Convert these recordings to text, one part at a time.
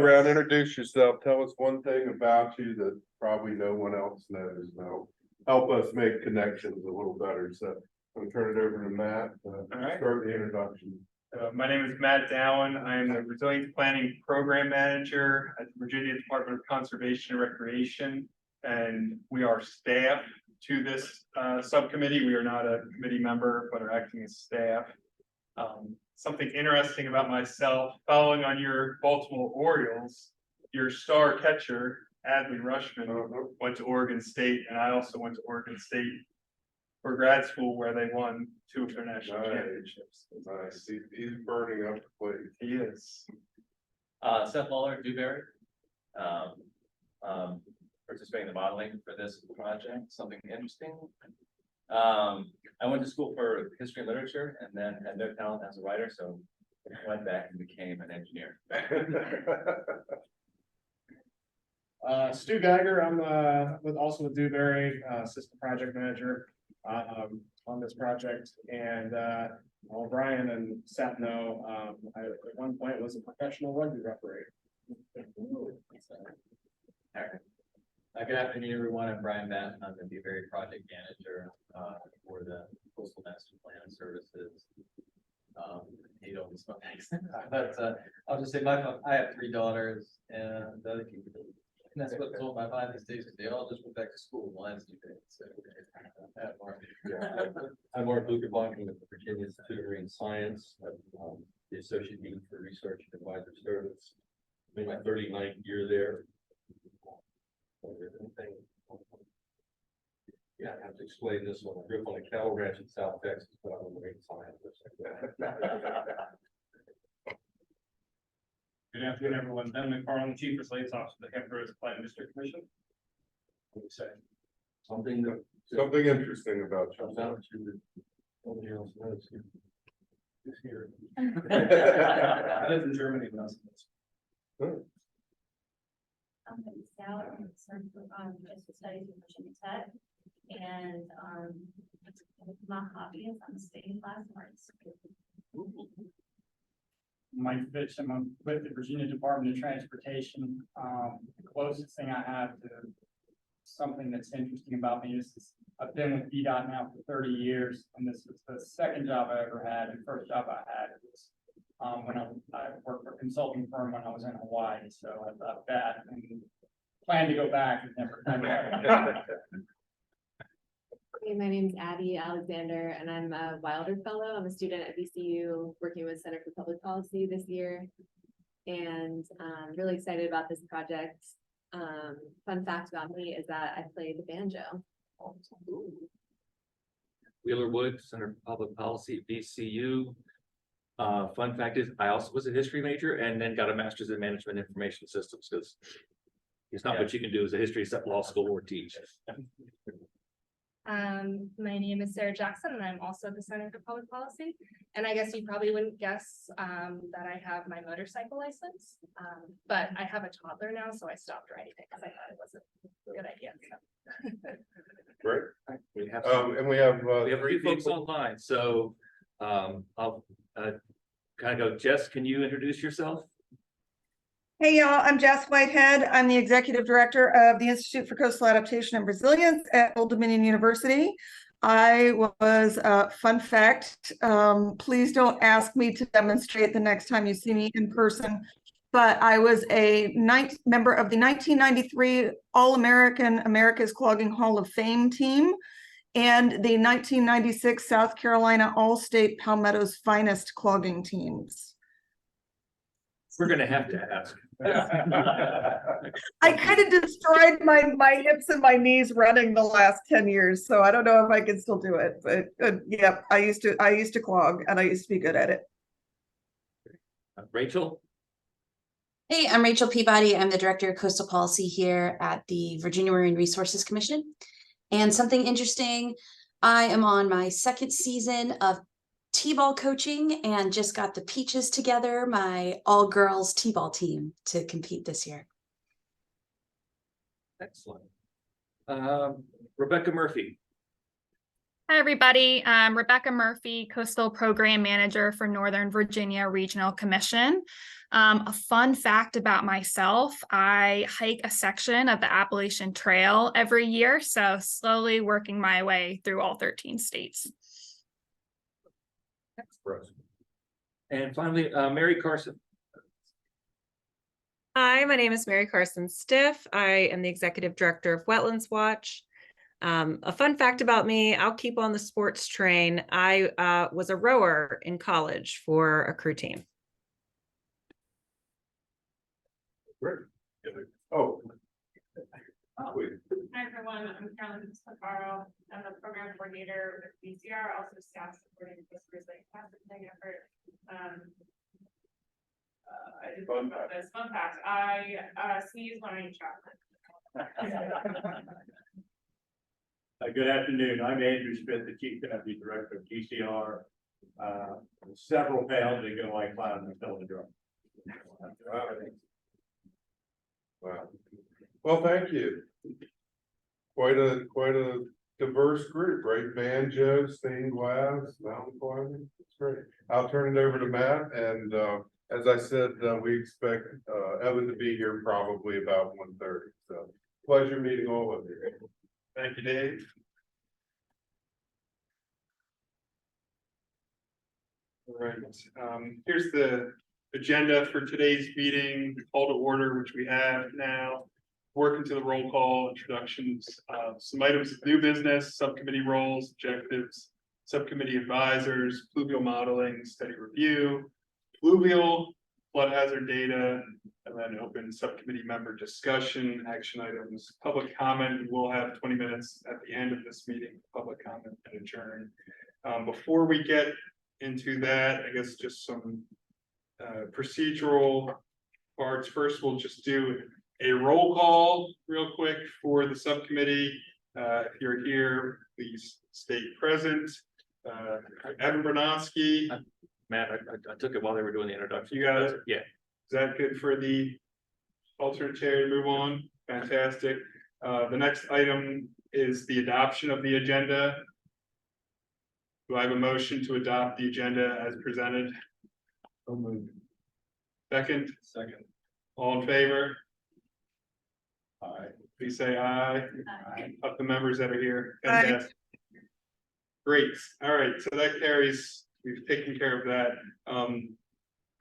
around, introduce yourself, tell us one thing about you that probably no one else knows. Now, help us make connections a little better. So I'm gonna turn it over to Matt. right. Start the introduction. My name is Matt Dowen. I'm the Resilience Planning Program Manager at the Virginia Department of Conservation and Recreation. And we are staff to this subcommittee. We are not a committee member, but are acting as staff. Something interesting about myself, following on your Baltimore Orioles, your star catcher, Adley Rushman, went to Oregon State, and I also went to Oregon State for grad school, where they won 2 of their national championships. Nice. He's burning up the plate. He is. Seth Lawler, Dewberry. Participating in the modeling for this project, something interesting. I went to school for history and literature and then had no talent as a writer, so I went back and became an engineer. Stu Geiger, I'm also with Dewberry, assistant project manager on this project, and Brian and Seth know I at one point was a professional rugby referee. Good afternoon, everyone. I'm Brian Batten. I'm the Dewberry project manager for the Coastal Master Plan Services. You don't smell but I'll just say I have 3 daughters, and that's what's on my mind these days. They all just went back to school last 2 days. So I'm Mark Lukerbach with the Virginia Institute of Marine Science, the Associate Dean for Research and Advisor Service. I'm in my 39th year there. Yeah, I have to explain this one. I grew up on a cattle ranch in South Texas, but I'm a marine scientist. Good afternoon, everyone. Ben McFarland, Chief of Slates Officer of the Hampton Roads Planning District Commission. What do you say? Something interesting about you. about you that nobody else knows. Who's here? I live in Germany, but also. I'm Sal, I'm concerned with just studies in Virginia Tech, and my hobby is I'm a state class arts. Mike Fitch, I'm with the Virginia Department of Transportation. The closest thing I have to something that's interesting about me is I've been with VDOT now for 30 years, and this was the second job I ever had. And first job I had was when I worked for a consulting firm when I was in Hawaii. So I left that and plan to go back and never come back. Hey, my name is Addie Alexander, and I'm a Wilder Fellow. I'm a student at VCU working with Center for Public Policy this year, and I'm really excited about this project. Fun fact about me is that I play the banjo. Wheeler Wood, Center for Public Policy at VCU. Fun fact is, I also was a history major and then got a master's in management information systems, because it's not what you can do as a history law school or teach. My name is Sarah Jackson, and I'm also at the Center for Public Policy. And I guess you probably wouldn't guess that I have my motorcycle license, but I have a toddler now, so I stopped riding it because I thought it wasn't a good idea. So. Great. We have And we have a 3 few folks people. online, so I'll kind of go. Jess, can you introduce yourself? Hey y'all, I'm Jess Whitehead. I'm the Executive Director of the Institute for Coastal Adaptation and Resilience at Old Dominion University. I was, fun fact, please don't ask me to demonstrate the next time you see me in person, but I was a member of the 1993 All-American America's Clogging Hall of Fame team and the 1996 South Carolina All-State Palmetto's Finest Clogging teams. We're going to have to ask. I kind of destroyed my hips and my knees running the last 10 years, so I don't know if I can still do it. But yep, I used to clog, and I used to be good at it. Rachel. Hey, I'm Rachel Peabody. I'm the Director of Coastal Policy here at the Virginia Marine Resources Commission. And something interesting, I am on my 2nd season of T-ball coaching and just got the Peaches together, my all-girls T-ball team, to compete this year. Excellent. Rebecca Murphy. Hi, everybody. I'm Rebecca Murphy, Coastal Program Manager for Northern Virginia Regional Commission. A fun fact about myself, I hike a section of the Appalachian Trail every year, so slowly working my way through all 13 states. Thanks, Rose. And finally, Mary Carson. Hi, my name is Mary Carson Stiff. I am the Executive Director of Wetlands Watch. A fun fact about me, I'll keep on the sports train. I was a rower in college for a crew team. Great. Oh. Hi, everyone. I'm Carolyn Spacaro. I'm the program coordinator with BCR, also staff supporting this Grizzly Passing effort. I did fun fact. This fun fact. I sneeze when I eat chocolate. Good afternoon. I'm Andrew Smith, the Chief Deputy Director of GCR. Several pounds ago, I climbed the Stone Drum. Wow. Well, thank you. Quite a diverse group, right? Banjo, stained glass, mountain climbing. It's great. I'll turn it over to Matt, and as I said, we expect Evan to be here probably about 1:30. So pleasure meeting all of you. Thank you, Dave. All right, here's the agenda for today's meeting, the call to order, which we have now. Working to the roll call, introductions, some items of new business, subcommittee roles, objectives, subcommittee advisors, pluvial modeling, study review, pluvial, flood hazard data, and then open subcommittee member discussion, action items, public comment. We'll have 20 minutes at the end of this meeting, public comment and adjourn. Before we get into that, I guess just some procedural parts. First, we'll just do a roll call real quick for the subcommittee. If you're here, please state present. Evan Bernowski. Matt, I took it while they were doing the introduction. You got it? Yeah. Is that good for the alternate chair to move on? Fantastic. The next item is the adoption of the agenda. Do I have a motion to adopt the agenda as presented? So moved. Second? Second. All in favor? Aye. Please say aye. Aye. Of the members that are here. Aye. Fantastic. Great. All right. So that carries. We've taken care of that.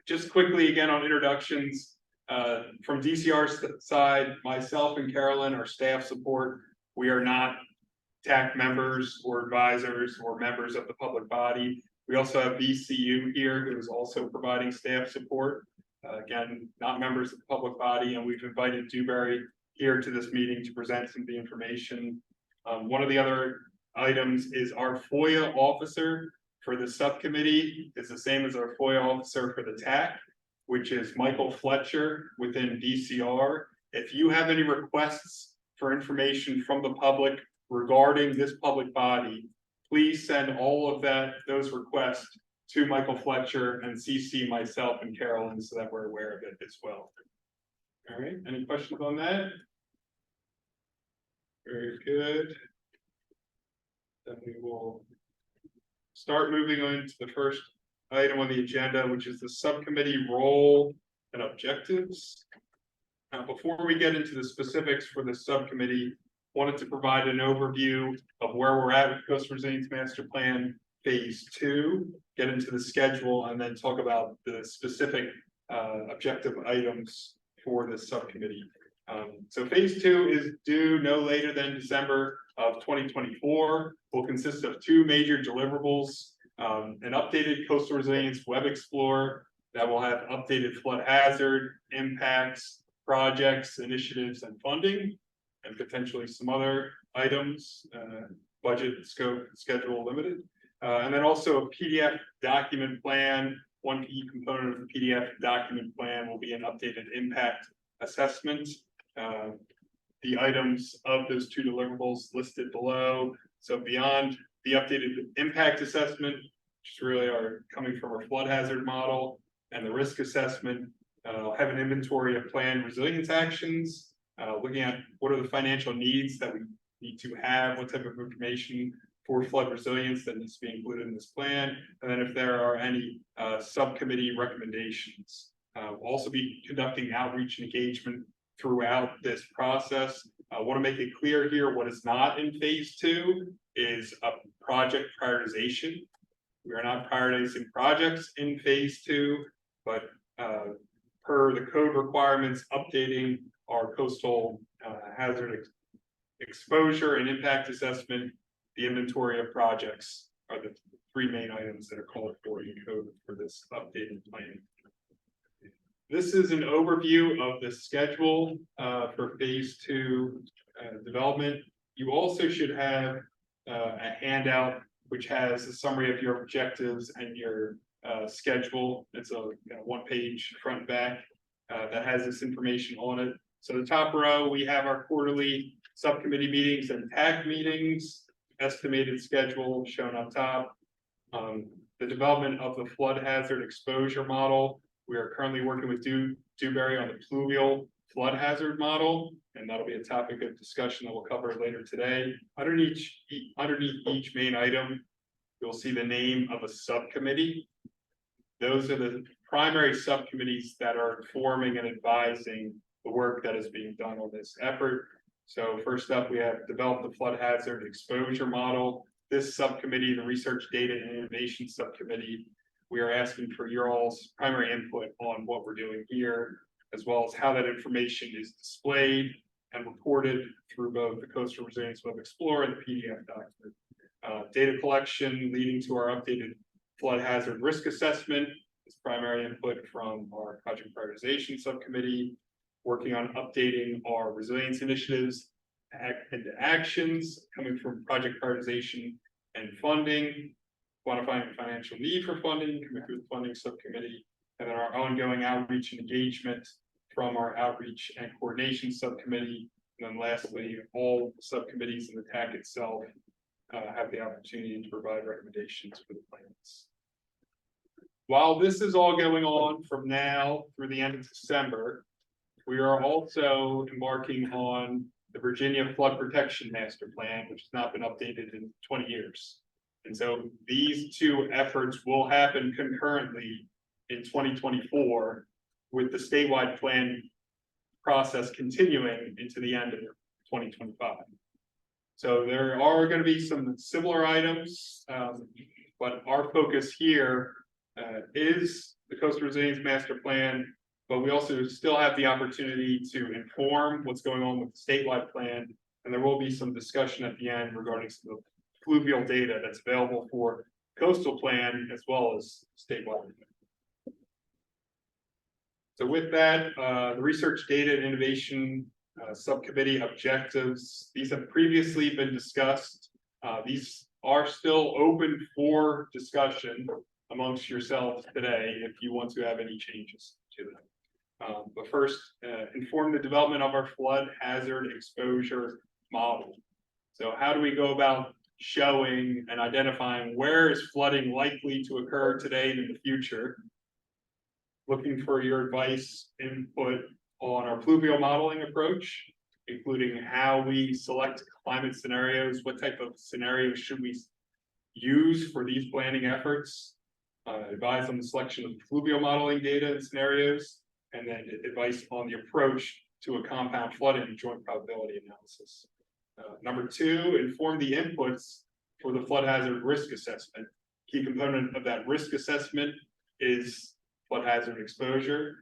Just quickly again on introductions, from DCR's side, myself and Carolyn are staff support. We are not TAC members or advisors or members of the public body. We also have VCU here who is also providing staff support. Again, not members of the public body, and we've invited Dewberry here to this meeting to present some of the information. One of the other items is our FOIA officer for the subcommittee is the same as our FOIA officer for the TAC, which is Michael Fletcher within DCR. If you have any requests for information from the public regarding this public body, please send all of those requests to Michael Fletcher and CC myself and Carolyn so that we're aware of it as well. All right, any questions on that? Very good. Then we will start moving on to the first item on the agenda, which is the subcommittee role and objectives. Now, before we get into the specifics for the subcommittee, wanted to provide an overview of where we're at with Coastal Resilience Master Plan Phase 2, get into the schedule, and then talk about the specific objective items for the subcommittee. So Phase 2 is due no later than December of 2024. Will consist of 2 major deliverables, an updated Coastal Resilience Web Explorer that will have updated flood hazard, impacts, projects, initiatives, and funding, and potentially some other items, budget, scope, schedule limited. And then also a PDF document plan. One key component of the PDF document plan will be an updated impact assessment. The items of those 2 deliverables listed below. So beyond the updated impact assessment, which really are coming from our flood hazard model, and the risk assessment, have an inventory of planned resilience actions, looking at what are the financial needs that we need to have, what type of information for flood resilience that needs to be included in this plan. And then if there are any subcommittee recommendations. We'll also be conducting outreach and engagement throughout this process. I want to make it clear here, what is not in phase 2 is a project prioritization. We are not prioritizing projects in phase 2, but per the code requirements, updating our coastal hazard exposure and impact assessment, the inventory of projects are the 3 main items that are called for in code for this updated plan. This is an overview of the schedule for phase 2 development. You also should have a handout which has a summary of your objectives and your schedule. It's a 1-page front and back that has this information on it. So the top row, we have our quarterly subcommittee meetings and TAC meetings, estimated schedule shown up top. The development of the flood hazard exposure model. We are currently working with Dewberry on the pluvial flood hazard model, and that'll be a topic of discussion that we'll cover later today. Underneath each main item, you'll see the name of a subcommittee. Those are the primary subcommittees that are informing and advising the work that is being done on this effort. So first up, we have developed the flood hazard exposure model. This subcommittee, the Research Data and Innovation Subcommittee, we are asking for your all's primary input on what we're doing here, as well as how that information is displayed and reported through both the Coastal Resilience Web Explorer and the PDF document. Data collection leading to our updated flood hazard risk assessment is primary input from our project prioritization subcommittee, working on updating our resilience initiatives and actions coming from project prioritization and funding, quantifying the financial need for funding coming through the funding subcommittee, and then our ongoing outreach and engagement from our outreach and coordination subcommittee. And then lastly, all subcommittees in the TAC itself have the opportunity to provide recommendations for the plans. While this is all going on from now through the end of December, we are also embarking on the Virginia Flood Protection Master Plan, which has not been updated in 20 years. And so these 2 efforts will happen concurrently in 2024, with the statewide plan process continuing into the end of 2025. So there are going to be some similar items, but our focus here is the Coastal Resilience Master Plan, but we also still have the opportunity to inform what's going on with the statewide plan, and there will be some discussion at the end regarding some of the fluvial data that's available for coastal plan as well as statewide. So with that, the Research Data and Innovation Subcommittee objectives, these have previously been discussed. These are still open for discussion amongst yourselves today if you want to have any changes to them. But first, inform the development of our flood hazard exposure model. So how do we go about showing and identifying where is flooding likely to occur today and in the future? Looking for your advice, input on our pluvial modeling approach, including how we select climate scenarios, what type of scenarios should we use for these planning efforts, advise on the selection of fluvial modeling data and scenarios, and then advice on the approach to a compound flooding joint probability analysis. Number 2, inform the inputs for the flood hazard risk assessment. Key component of that risk assessment is flood hazard exposure.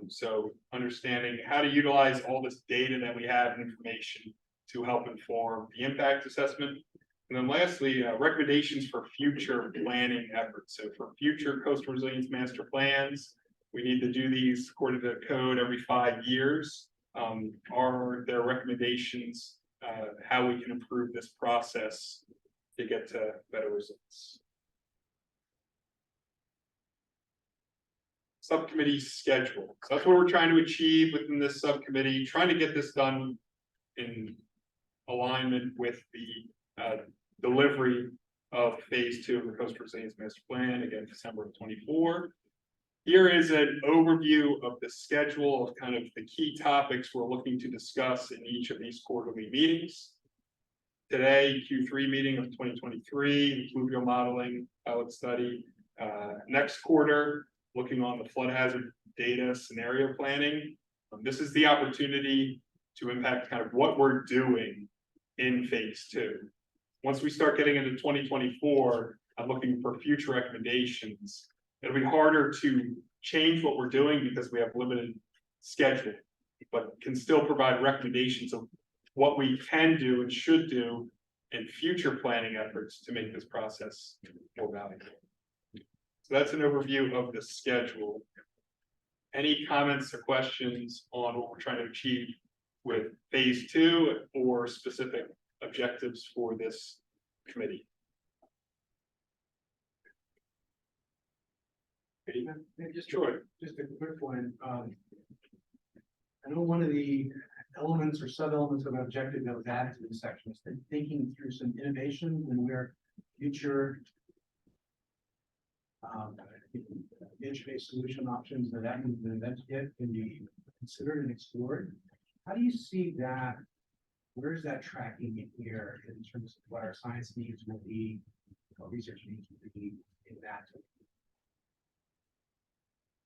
So understanding how to utilize all this data that we have and information to help inform the impact assessment. And then lastly, recommendations for future planning efforts. So for future coastal resilience master plans, we need to do these according to the code every 5 years. Are there recommendations how we can improve this process to get to better results? Subcommittee schedule. So that's what we're trying to achieve within this subcommittee, trying to get this done in alignment with the delivery of phase 2 of the Coastal Resilience Master Plan, again, December of 24. Here is an overview of the schedule of kind of the key topics we're looking to discuss in each of these quarterly meetings. today, Q3 meeting of 2023, fluvial modeling, pilot study. Next quarter, looking on the flood hazard data scenario planning. This is the opportunity to impact kind of what we're doing in phase 2. Once we start getting into 2024, I'm looking for future recommendations. It'll be harder to change what we're doing because we have limited schedule, but can still provide recommendations of what we can do and should do in future planning efforts to make this process more valuable. So that's an overview of the schedule. Any comments or questions on what we're trying to achieve with phase 2 or specific objectives for this committee? Maybe just Sure. just a quick one. I know one of the elements or sub-elements of an objective that was added to this section is thinking through some innovation and where future edge-based solution options that haven't been invented yet can be considered and explored. How do you see that? Where is that tracking in here in terms of what our science needs will be, what research needs will be in that?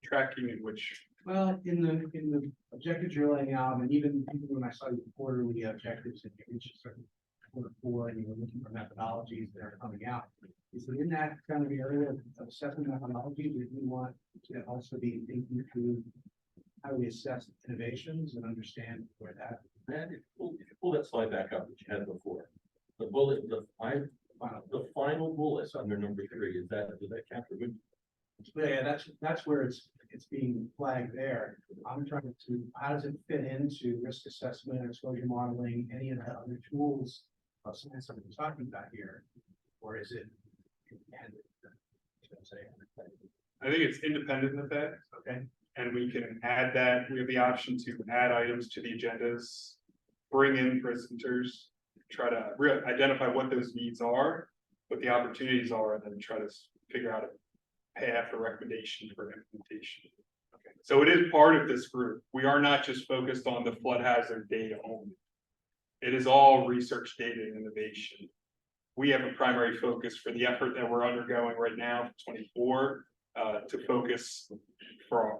Tracking in which? Well, in the objectives you're laying out, and even when I saw your quarterly objectives and you reached a certain quarter 4 and you were looking for methodologies that are coming out, is it in that kind of area of assessment methodologies that you want to also be thinking through how we assess innovations and understand where that? If you pull that slide back up that you had before, the bullet, the final bullets under number 3, does that capture good? Yeah, that's where it's being flagged there. I'm trying to, how does it fit into risk assessment, exposure modeling, any of the other tools of science that we're talking about here? Or is it independent? I think it's independent of that. Okay. And we can add that. We have the option to add items to the agendas, bring in presenters, try to identify what those needs are, what the opportunities are, and then try to figure out a path or recommendation for implementation. Okay. So it is part of this group. We are not just focused on the flood hazard data only. It is all research data and innovation. We have a primary focus for the effort that we're undergoing right now, 24, to focus for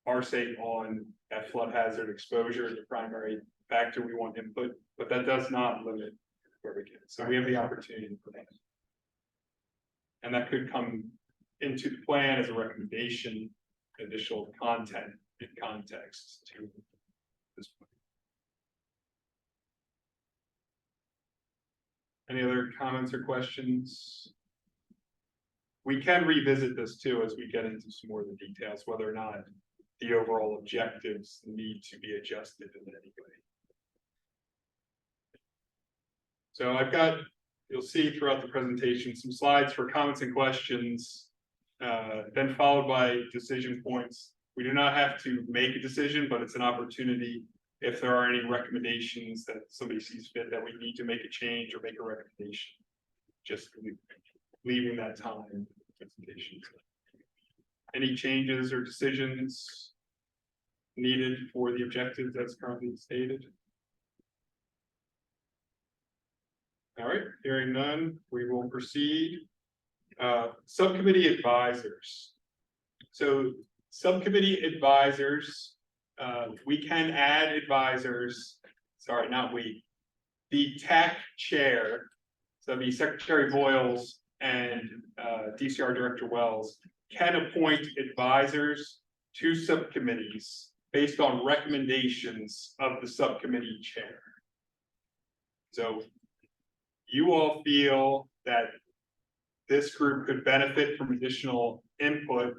our sake on that flood hazard exposure, the primary factor we want input, but that does not limit where we get. So we have the opportunity for that. And that could come into the plan as a recommendation, additional content and context to this point. Any other comments or questions? We can revisit this too as we get into some more of the details, whether or not the overall objectives need to be adjusted in any way. So I've got, you'll see throughout the presentation, some slides for comments and questions, then followed by decision points. We do not have to make a decision, but it's an opportunity if there are any recommendations that somebody sees fit that we need to make a change or make a recommendation. Just leaving that time in the presentation. Any changes or decisions needed for the objectives that's currently stated? All right, hearing none, we will proceed. Subcommittee advisors. So subcommittee advisors, we can add advisors, sorry, not we. The TAC chair, so the Secretary Boyles and DCR Director Wells can appoint advisors to subcommittees based on recommendations of the subcommittee chair. So you all feel that this group could benefit from additional input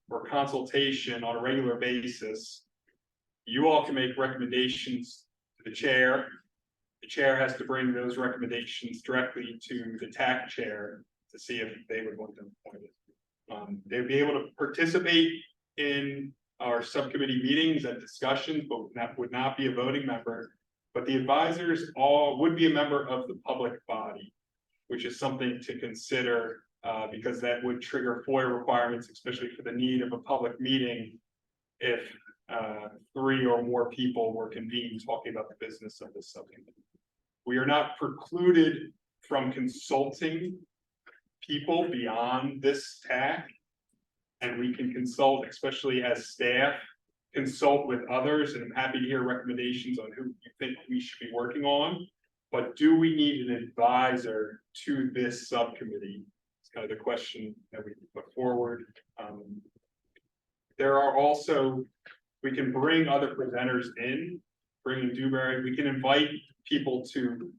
or consultation on a regular basis. You all can make recommendations to the chair. The chair has to bring those recommendations directly to the TAC chair to see if they would want them appointed. They'd be able to participate in our subcommittee meetings and discussions, but would not be a voting member. But the advisors all would be a member of the public body, which is something to consider because that would trigger FOIA requirements, especially for the need of a public meeting if 3 or more people were convened talking about the business of the subcommittee. We are not precluded from consulting people beyond this TAC. And we can consult, especially as staff, consult with others, and I'm happy to hear recommendations on who you think we should be working on. But do we need an advisor to this subcommittee? It's kind of the question that we put forward. There are also, we can bring other presenters in, bring in Dewberry, we can invite people to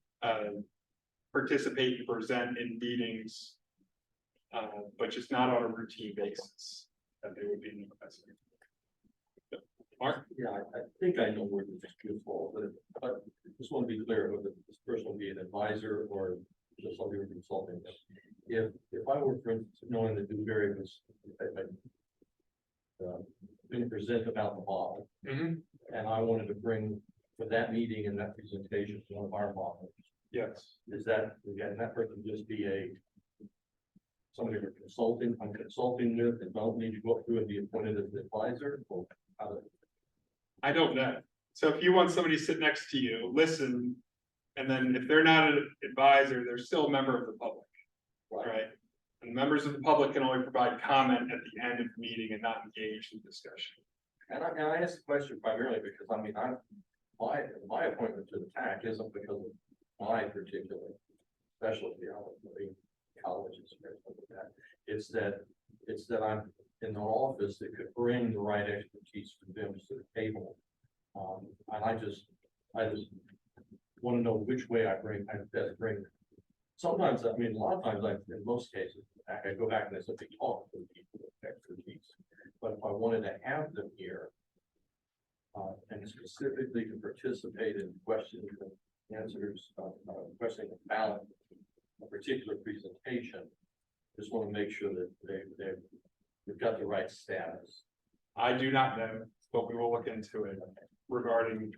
participate and present in meetings, but just not on a routine basis, that they would be necessary. Mark? Yeah, I think I know where this is fall, but just want to be clear whether this person will be an advisor or just somebody who's consulting. If I were, for instance, knowing that Dewberry was going to present about the model, and I wanted to bring for that meeting and that presentation one of our models. Yes. Is that, again, that person just be somebody we're consulting, I'm consulting with, and don't need to go through and be appointed as an advisor, or how? I don't know. So if you want somebody to sit next to you, listen, and then if they're not an advisor, they're still a member of the public, right? And members of the public can only provide comment at the end of the meeting and not engage in discussion. And I asked the question primarily because, I mean, my appointment to the TAC isn't because of my particular specialty, colleges or something like that. It's that I'm in an office that could bring the right expertise from them to the table. And I just want to know which way I best bring. Sometimes, I mean, a lot of times, in most cases, I go back and I simply talk to the people with expertise. But if I wanted to have them here, and specifically to participate in questions and answers, questioning about a particular presentation, just want to make sure that they've got the right status. I do not know, but we will look into it regarding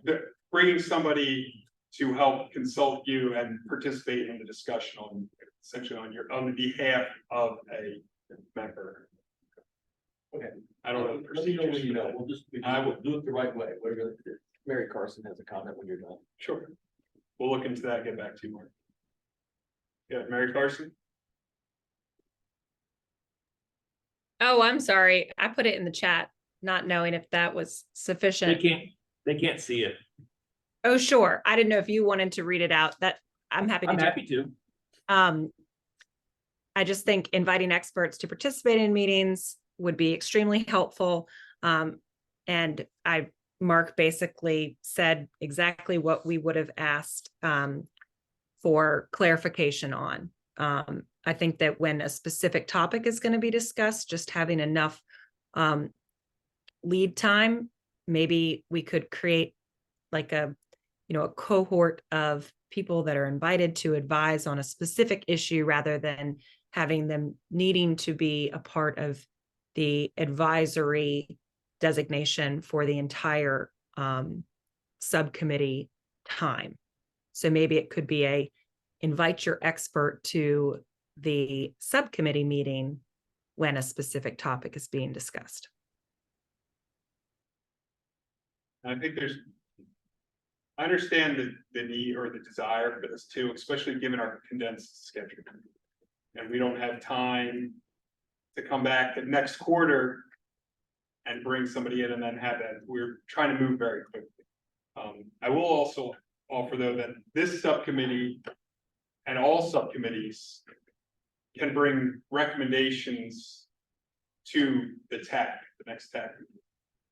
bringing somebody to help consult you and participate in the discussion on essentially on the behalf of a member. Okay. I don't know. Let me know when you know. I will do it the right way. Mary Carson has a comment when you're done. Sure. We'll look into that, get back to you, Mark. Yeah, Mary Carson? Oh, I'm sorry. I put it in the chat, not knowing if that was sufficient. They can't see it. Oh, sure. I didn't know if you wanted to read it out. That I'm happy to I'm do. happy to. I just think inviting experts to participate in meetings would be extremely helpful. And Mark basically said exactly what we would have asked for clarification on. I think that when a specific topic is going to be discussed, just having enough lead time, maybe we could create like a cohort of people that are invited to advise on a specific issue rather than having them needing to be a part of the advisory designation for the entire subcommittee time. So maybe it could be invite your expert to the subcommittee meeting when a specific topic is being discussed. I think I understand the need or the desire for this too, especially given our condensed schedule. And we don't have time to come back the next quarter and bring somebody in and then have that. We're trying to move very quickly. I will also offer though that this subcommittee and all subcommittees can bring recommendations to the TAC, the next TAC.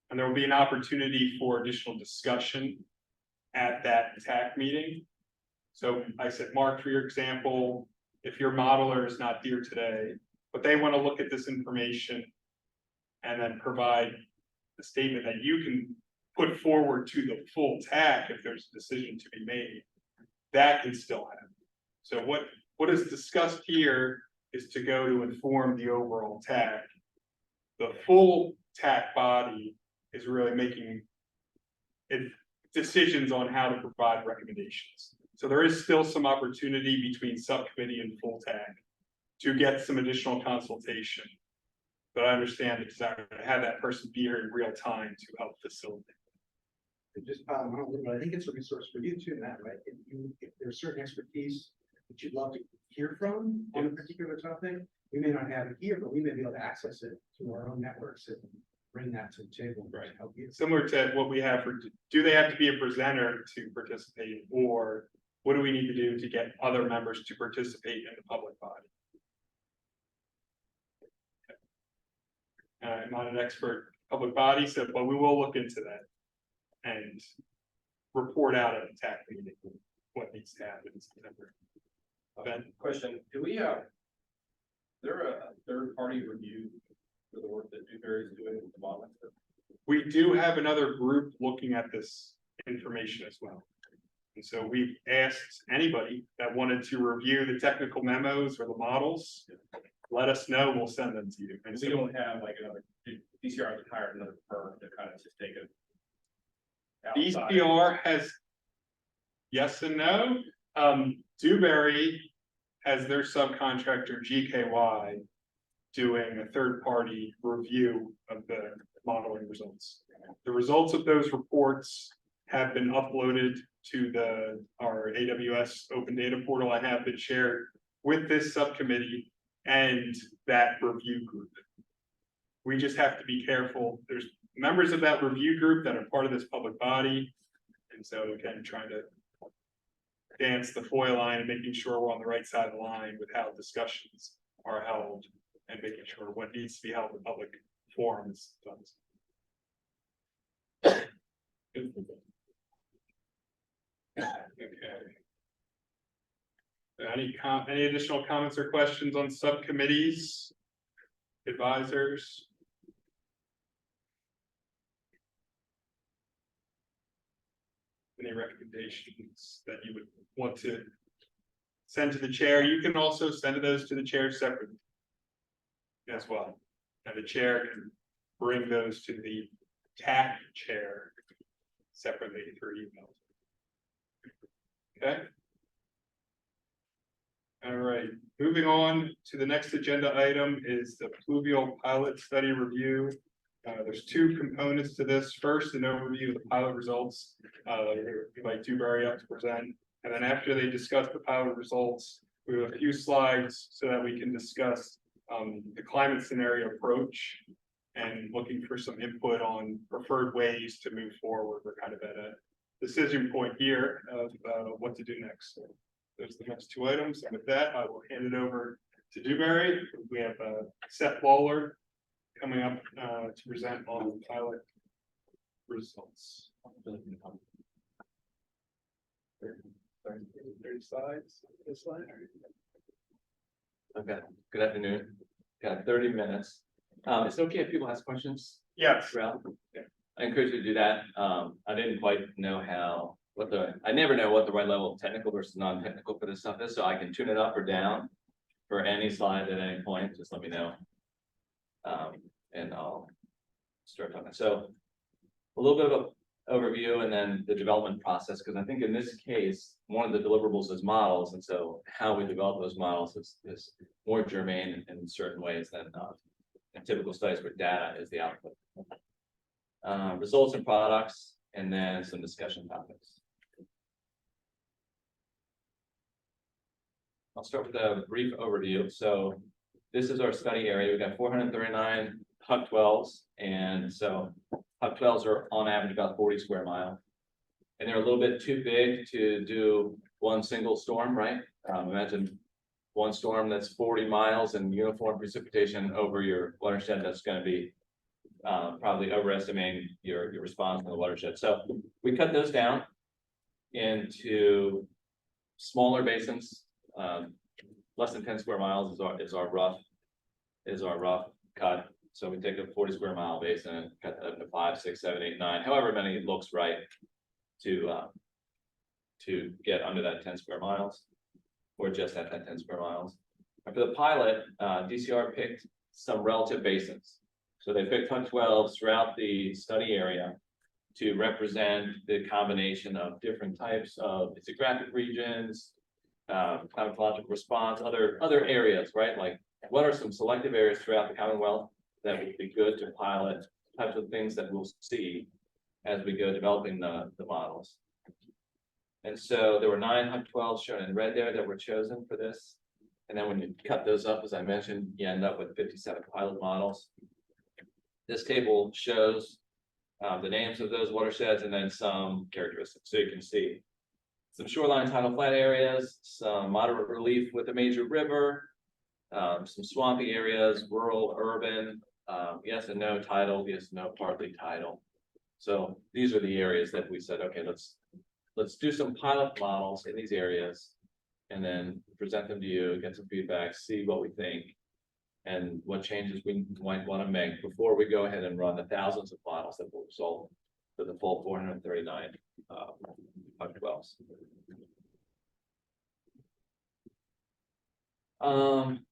And there will be an opportunity for additional discussion at that TAC meeting. So I said, Mark, for your example, if your modeler is not here today, but they want to look at this information and then provide the statement that you can put forward to the full TAC if there's a decision to be made, that can still happen. So what is discussed here is to go to inform the overall TAC. The full TAC body is really making decisions on how to provide recommendations. So there is still some opportunity between subcommittee and full TAC to get some additional consultation. But I understand the desire to have that person be here in real time to help facilitate. to just pile them on a little bit. I think it's a resource for you too, Matt, right? If there's certain expertise that you'd love to hear from on a particular topic, we may not have it here, but we may be able to access it through our own networks and bring that to the table. Right. Help you. Similar to what we have for, do they have to be a presenter to participate, or what do we need to do to get other members to participate in the public body? I'm not an expert public body, so, but we will look into that and report out at the TAC meeting what needs to happen in September. Ben? Question, do we, there a third party review for the work that Dewberry is doing with the modeling? We do have another group looking at this information as well. And so we've asked anybody that wanted to review the technical memos or the models, let us know, we'll send them to you. And We don't have like another, DCR has hired another firm to kind of just take it. outside. DCR has, yes and no. Dewberry has their subcontractor GKY doing a third-party review of the modeling results. The results of those reports have been uploaded to our AWS open data portal. I have been shared with this subcommittee and that review group. We just have to be careful. There's members of that review group that are part of this public body. And so again, trying to dance the foil line and making sure we're on the right side of the line with how discussions are held and making sure what needs to be held in public forum is done. Okay. Any additional comments or questions on subcommittees, advisors? Any recommendations that you would want to send to the chair? You can also send those to the chair separately as well. And the chair can bring those to the TAC chair separately through email. Okay. All right, moving on to the next agenda item is the pluvial pilot study review. There's two components to this. First, an overview of the pilot results. We invite Dewberry up to present. And then after they discuss the pilot results, we have a few slides so that we can discuss the climate scenario approach and looking for some input on preferred ways to move forward. We're kind of at a decision point here of what to do next. So those are the next two items. And with that, I will hand it over to Dewberry. We have Seth Lawler coming up to present on the pilot results. 30 slides. This slide. Okay, good afternoon. Got 30 minutes. It's okay if people ask questions? Yes. Throughout? Yeah. I encourage you to do that. I didn't quite know I never know what the right level of technical versus non-technical for this stuff is, so I can tune it up or down for any slide at any point. Just let me know. And I'll start talking. So a little bit of an overview and then the development process, because I think in this case, one of the deliverables is models. And so how we develop those models is more germane in certain ways than in typical studies where data is the output. Results and products, and then some discussion topics. I'll start with a brief overview. So this is our study area. We've got 439 Huck 12s. And so Huck 12s are on average about 40 square miles. And they're a little bit too big to do one single storm, right? Imagine one storm that's 40 miles and uniform precipitation over your watershed. That's going to be probably overestimating your response to the watershed. So we cut those down into smaller basins. Less than 10 square miles is our rough cut. So we take a 40 square mile basin and cut that up to 5, 6, 7, 8, 9, however many it looks right to get under that 10 square miles or just at that 10 square miles. And for the pilot, DCR picked some relative basins. So they picked Huck 12s throughout the study area to represent the combination of different types of physiographic regions, climatological response, other areas, right? Like what are some selective areas throughout the Commonwealth that would be good to pilot types of things that we'll see as we go developing the models. And so there were 9 Hub-12s shown in red there that were chosen for this. And then when you cut those up, as I mentioned, you end up with 57 pilot models. This table shows the names of those watersheds and then some characteristics. So you can see some shoreline tidal flat areas, some moderate relief with a major river, some swampy areas, rural, urban, yes and no tidal, yes, no, partly tidal. So these are the areas that we said, okay, let's do some pilot models in these areas and then present them to you, get some feedback, see what we think and what changes we might want to make before we go ahead and run the thousands of models that will result for the full 439 Hub-12s.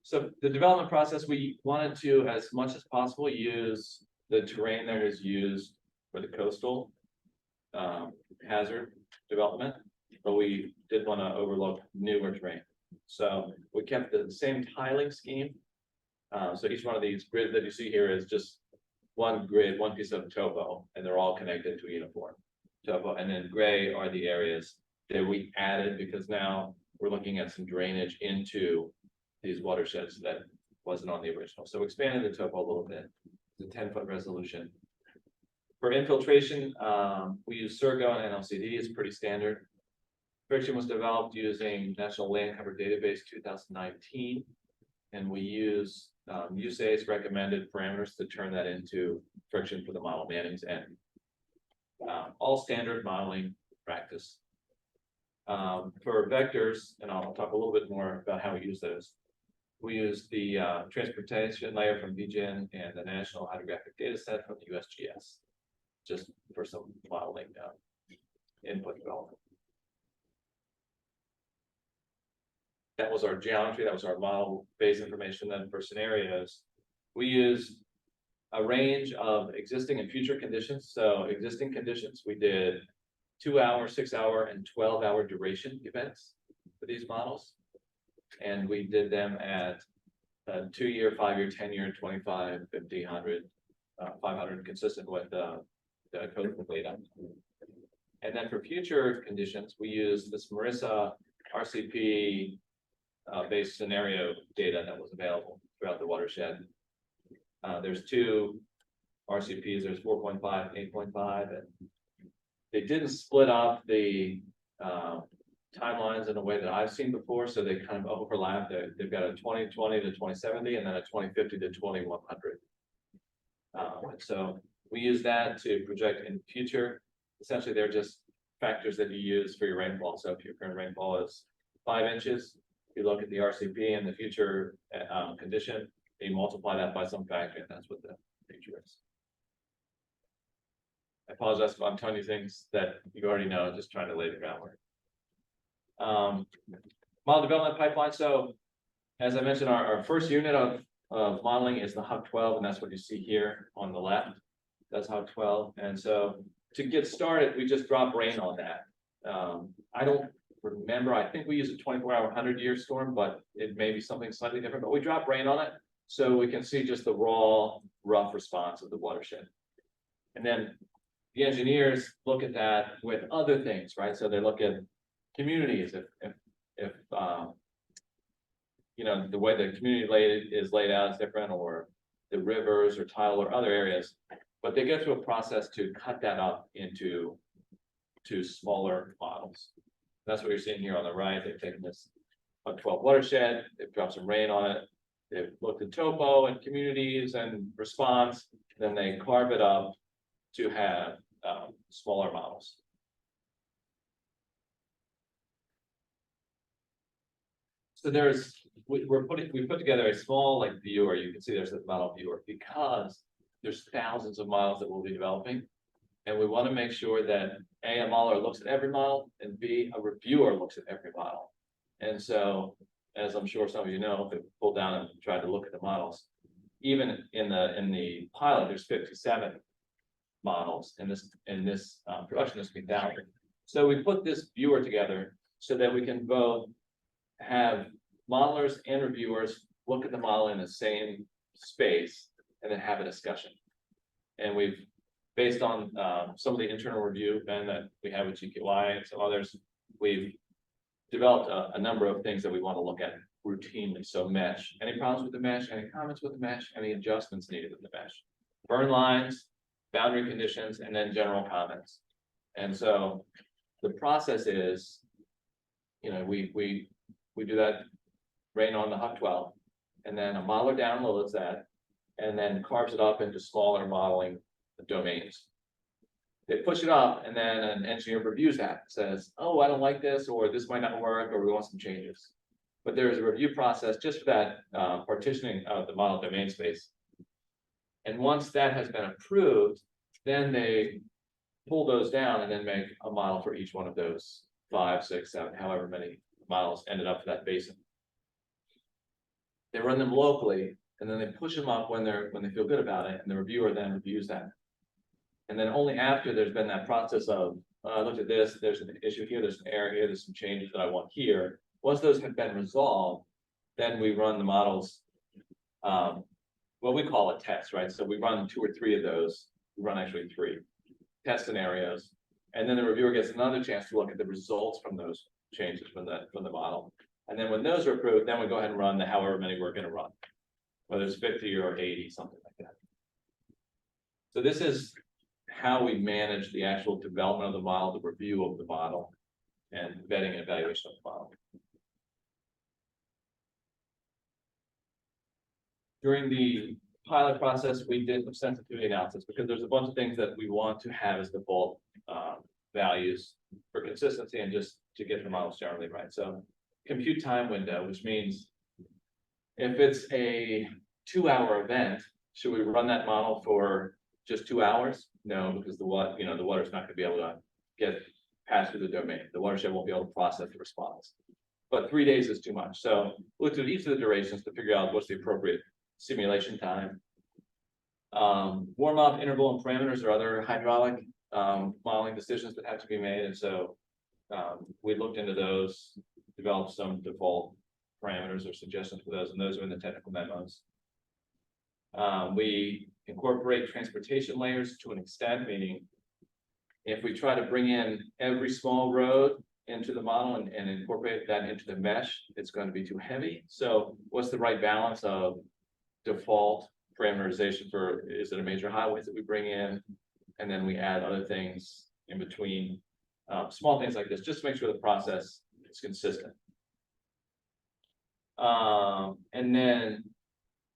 So the development process, we wanted to, as much as possible, use the terrain that was used for the coastal hazard development, but we did want to overlook newer terrain. So we kept the same tiling scheme. So each one of these grids that you see here is just one grid, one piece of topo, and they're all connected to a uniform topo. And then gray are the areas that we added because now we're looking at some drainage into these watersheds that wasn't on the original. So expanded the topo a little bit. It's a 10-foot resolution. For infiltration, we use Surgo and NLCD. It's pretty standard. Friction was developed using National Land Cover Database 2019, and we use USAID's recommended parameters to turn that into friction for the model Manning's end. All standard modeling practice. For vectors, and I'll talk a little bit more about how we use those. We use the transportation layer from VGen and the National Hydrographic Data Set from the USGS, just for some modeling input development. That was our geometry, that was our model base information. Then for scenarios, we use a range of existing and future conditions. So existing conditions, we did 2-hour, 6-hour, and 12-hour duration events for these models. And we did them at 2-year, 5-year, 10-year, 25, 50, 100, 500, consistent with the code data. And then for future conditions, we use this Marissa RCP based scenario data that was available throughout the watershed. There's 2 RCPs, there's 4.5 and 8.5, and they didn't split up the timelines in a way that I've seen before, so they kind of overlap. They've got a 2020 to 2070 and then a 2050 to 2100. So we use that to project in the future. Essentially, they're just factors that you use for your rainfall. So if your current rainfall is 5 inches, you look at the RCP and the future condition, you multiply that by some factor, and that's what the future is. I apologize if I'm telling you things that you already know, just trying to lay the groundwork. Model development pipeline. So as I mentioned, our first unit of modeling is the Hub-12, and that's what you see here on the left. That's Hub-12. And so to get started, we just drop rain on that. I don't remember, I think we use a 24-hour 100-year storm, but it may be something slightly different, but we drop rain on it so we can see just the raw, rough response of the watershed. And then the engineers look at that with other things, right? So they look at communities, if you know, the way the community is laid out is different, or the rivers or tidal or other areas, but they go through a process to cut that up into smaller models. That's what you're seeing here on the right. They've taken this Hub-12 watershed, they've dropped some rain on it, they've looked at topo and communities and response, then they carve it up to have smaller models. So we put together a small like viewer. You can see there's a model viewer because there's thousands of models that we'll be developing. And we want to make sure that A, a modeler looks at every model, and B, a reviewer looks at every model. And so, as I'm sure some of you know, if they pull down and try to look at the models, even in the pilot, there's 57 models in this production. There's 1,000. So we put this viewer together so that we can both have modelers and reviewers look at the model in the same space and then have a discussion. And we've based on some of the internal review, Ben, that we have with GQI and some others, we've developed a number of things that we want to look at routinely. So mesh, any problems with the mesh, any comments with the mesh, any adjustments needed with the mesh, burn lines, boundary conditions, and then general comments. And so the process is, you know, we do that rain on the Huck 12, and then a modeler downloads that and then carves it up into smaller modeling domains. They push it up, and then an engineer reviews that, says, oh, I don't like this, or this might not work, or we want some changes. But there's a review process just for that partitioning of the model domain space. And once that has been approved, then they pull those down and then make a model for each one of those 5, 6, 7, however many models ended up for that basin. They run them locally, and then they push them up when they feel good about it, and the reviewer then reviews that. And then only after there's been that process of, I looked at this, there's an issue here, there's an error here, there's some changes that I want here. Once those have been resolved, then we run the models, well, we call it tests, right? So we run 2 or 3 of those. We run actually 3 test scenarios, and then the reviewer gets another chance to look at the results from those changes from the model. And then when those are approved, then we go ahead and run the however many we're going to run, whether it's 50 or 80, something like that. So this is how we manage the actual development of the model, the review of the model, and vetting and evaluation of the model. During the pilot process, we did some sensitivity analysis because there's a bunch of things that we want to have as default values for consistency and just to get the models generally right. So compute time window, which means if it's a 2-hour event, should we run that model for just 2 hours? No, because the water's not going to be able to get past through the domain. The watershed won't be able to process the response. But 3 days is too much. So we looked at each of the durations to figure out what's the appropriate simulation time. Warm-up, interval, and parameters are other hydraulic modeling decisions that have to be made. And so we looked into those, developed some default parameters or suggestions for those, and those are in the technical memos. We incorporate transportation layers to an extent, meaning if we try to bring in every small road into the model and incorporate that into the mesh, it's going to be too heavy. So what's the right balance of default parameterization for, is it a major highways that we bring in, and then we add other things in between, small things like this, just to make sure the process is consistent. And then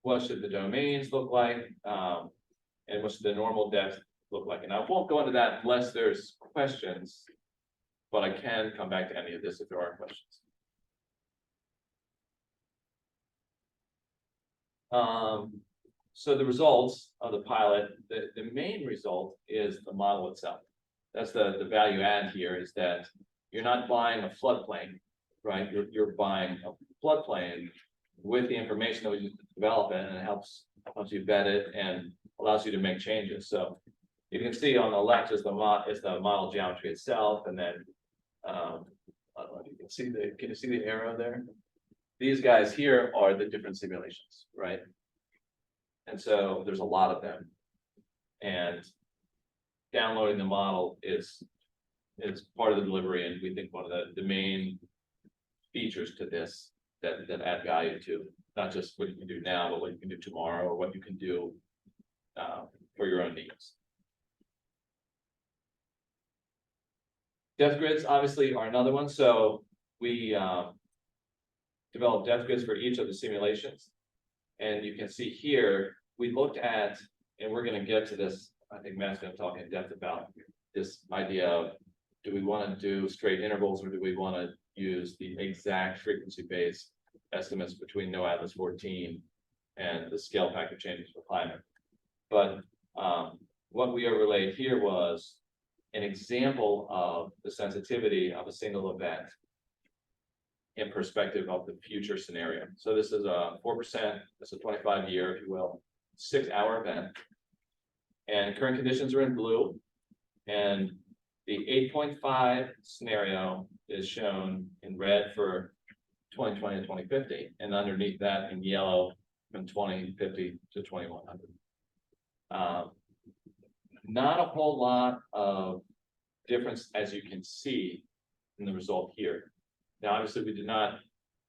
what should the domains look like, and what should the normal depth look like? And I won't go into that unless there's questions, but I can come back to any of this if there are questions. So the results of the pilot, the main result is the model itself. That's the value add here, is that you're not buying a floodplain, right? You're buying a floodplain with the information that we use to develop it, and it helps you vet it and allows you to make changes. So you can see on the left is the model geometry itself, and then I don't know if you can you see the arrow there? These guys here are the different simulations, right? And so there's a lot of them, and downloading the model is part of the delivery, and we think one of the main features to this that add value to not just what you can do now, but what you can do tomorrow, or what you can do for your own needs. Depth grids obviously are another one. So we developed depth grids for each of the simulations. And you can see here, we looked at, and we're going to get to this, I think Matt's going to talk in depth about this idea of, do we want to do straight intervals, or do we want to use the exact frequency-based estimates between no Atlas 14 and the scale factor changes for climate? But what we overlaid here was an example of the sensitivity of a single event in perspective of the future scenario. So this is a 4%, that's a 25-year, if you will, 6-hour event. And current conditions are in blue. And the 8.5 scenario is shown in red for 2020 to 2050. And underneath that in yellow from 2050 to 2100. not a whole lot of difference, as you can see in the result here. Now, obviously, we did not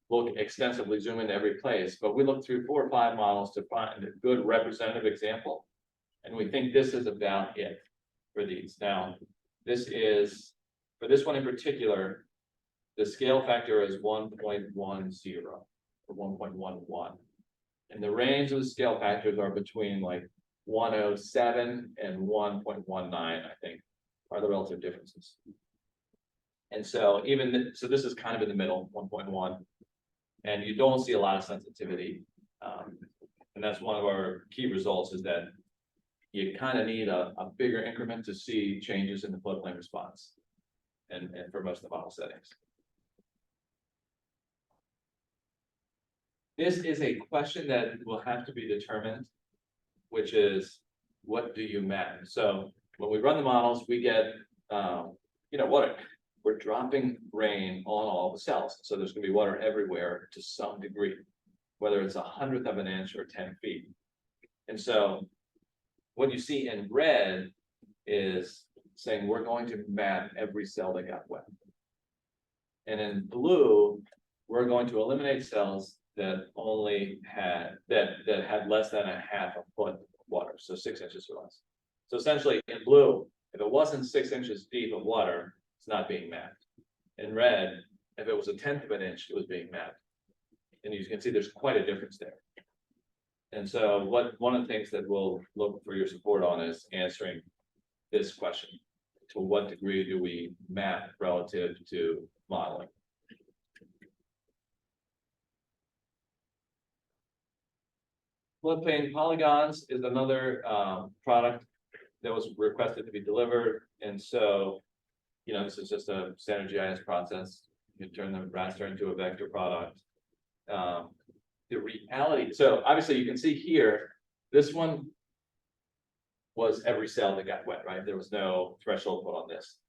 look extensively, zoom into every place, but we looked through 4 or 5 models to find a good representative example. And we think this is about it for these. Now, this is, for this one in particular, the scale factor is 1.10 or 1.11. And the range of the scale factors are between like 107 and 1.19, I think, are the relative differences. And so even, so this is kind of in the middle, 1.1, and you don't see a lot of sensitivity. And that's one of our key results, is that you kind of need a bigger increment to see changes in the floodplain response, and for most of the model settings. This is a question that will have to be determined, which is, what do you map? So when we run the models, we get, we're dropping rain on all the cells. So there's gonna be water everywhere to some degree, whether it's 1/100th of an inch or 10 feet. And so what you see in red is saying we're going to map every cell that got wet. And in blue, we're going to eliminate cells that only had, that had less than 1/2 foot of water, so 6 inches or less. So essentially in blue, if it wasn't 6 inches deep of water, it's not being mapped. In red, if it was 1/10 of an inch, it was being mapped. And you can see there's quite a difference there. And so one of the things that we'll look for your support on is answering this question. To what degree do we map relative to modeling? Floodplain polygons is another product that was requested to be delivered. And so, this is just a standard GIS process. You turn the raster into a vector product. The reality, so obviously you can see here, this one was every cell that got wet, right? There was no threshold put on this.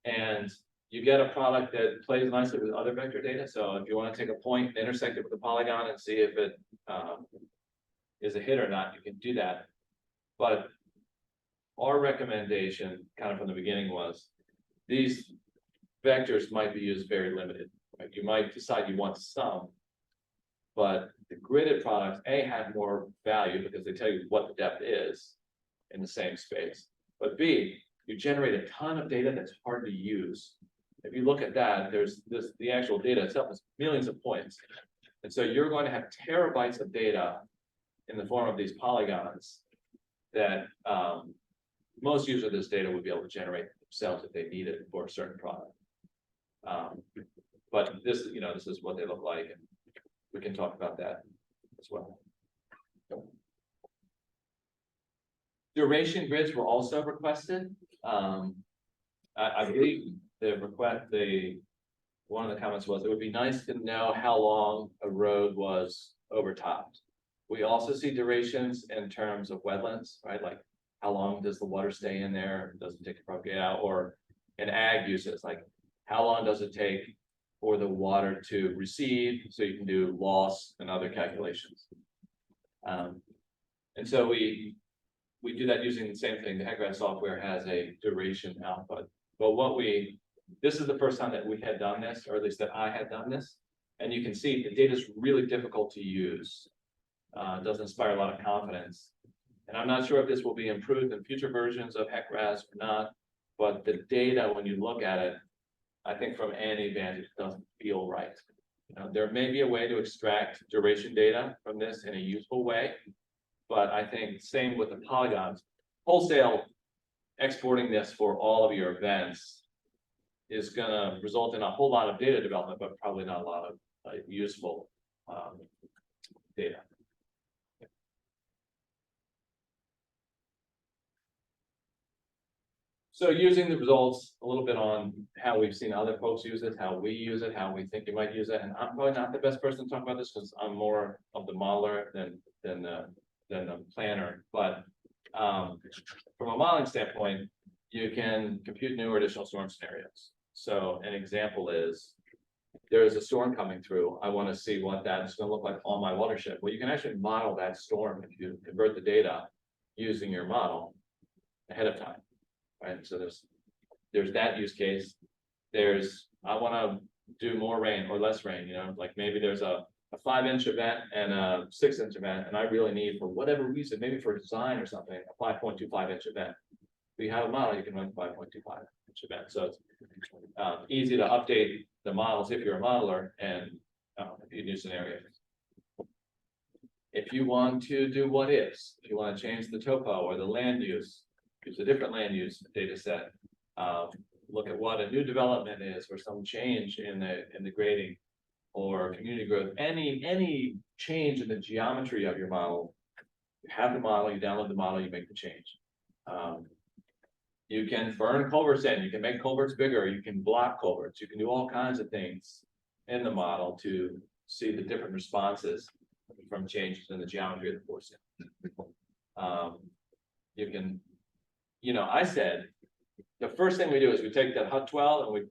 And you get a product that plays nicely with other vector data. So if you want to take a point and intersect it with a polygon and see if it is a hit or not, you can do that. But our recommendation kind of from the beginning was these vectors might be used very limited, right? You might decide you want some, but the gridded products, A, have more value because they tell you what the depth is in the same space. But B, you generate a ton of data that's hard to use. If you look at that, the actual data itself is millions of points. And so you're going to have terabytes of data in the form of these polygons that most users of this data would be able to generate themselves if they need it for a certain product. But this is what they look like, and we can talk about that as well. Duration grids were also requested. I believe one of the comments was it would be nice to know how long a road was overtopped. We also see durations in terms of wetlands, right? Like how long does the water stay in there? Does it take to propagate out? Or in ag uses, like how long does it take for the water to recede? So you can do loss and other calculations. And so we do that using the same thing. The HECRAS software has a duration output. But this is the first time that we had done this, or at least that I had done this. And you can see the data is really difficult to use. It doesn't inspire a lot of confidence. And I'm not sure if this will be improved in future versions of HECRAS or not, but the data, when you look at it, I think from any vantage, it doesn't feel right. There may be a way to extract duration data from this in a useful way, but I think same with the polygons. Wholesale exporting this for all of your events is going to result in a whole lot of data development, but probably not a lot of useful data. So using the results a little bit on how we've seen other folks use it, how we use it, how we think you might use it. And I'm probably not the best person to talk about this because I'm more of the modeler than the planner. But from a modeling standpoint, you can compute new or additional storm scenarios. So an example is there is a storm coming through. I want to see what that's going to look like on my watershed. Well, you can actually model that storm if you convert the data using your model. ahead of time, right? So there's that use case. There's, I wanna do more rain or less rain, you know, like maybe there's a 5-inch event and a 6-inch event, and I really need, for whatever reason, maybe for design or something, a 5.25-inch event. If you have a model, you can run 5.25-inch event, so it's easy to update the models if you're a modeler and if you do scenarios. If you want to do what ifs, if you want to change the topo or the land use, use a different land use data set. Look at what a new development is, or some change in the grading or community growth, any change in the geometry of your model. You have the model, you download the model, you make the change. You can burn culverts in, you can make culverts bigger, you can block culverts, you can do all kinds of things in the model to see the different responses from changes in the geometry of the force. You can, you know, I said, the first thing we do is we take that HUD 12 and we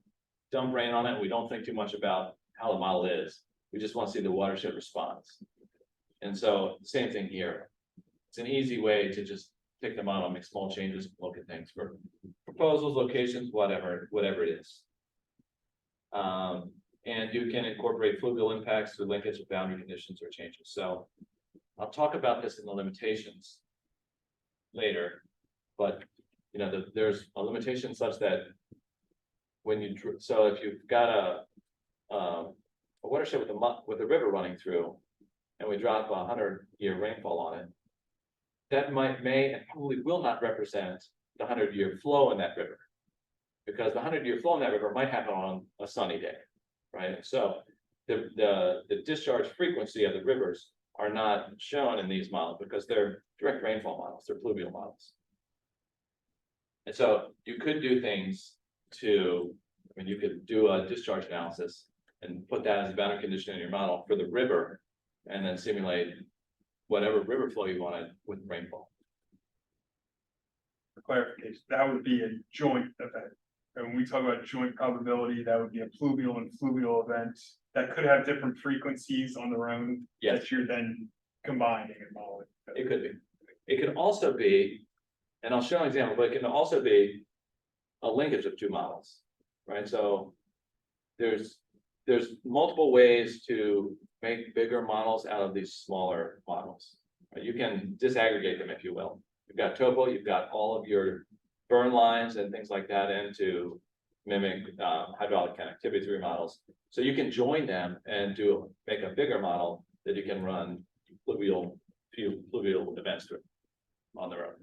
dump rain on it, and we don't think too much about how the model is. We just want to see the watershed response. And so, same thing here. It's an easy way to just take the model, make small changes, look at things for proposals, locations, whatever it is. And you can incorporate fluvial impacts through linkage with boundary conditions or changes. So I'll talk about this in the limitations later, but you know, there's a limitation such that when you, so if you've got a watershed with a river running through, and we drop 100-year rainfall on it, that may and probably will not represent the 100-year flow in that river, because the 100-year flow in that river might happen on a sunny day, right? So the discharge frequency of the rivers are not shown in these models because they're direct rainfall models, they're pluvial models. And so you could do things to, I mean, you could do a discharge analysis and put that as a boundary condition in your model for the river, and then simulate whatever river flow you wanted with rainfall. For clarification, that would be a joint event. And when we talk about joint probability, that would be a pluvial and fluvial event that could have different frequencies on their own. Yes. That you're then combining and modeling. It could be. It could also be, and I'll show an example, but it can also be a linkage of two models, right? So there's multiple ways to make bigger models out of these smaller models. Right? You can disaggregate them, if you will. You've got topo, you've got all of your burn lines and things like that in to mimic hydraulic connectivity through your models. So you can join them and make a bigger model that you can run fluvial events through on their own.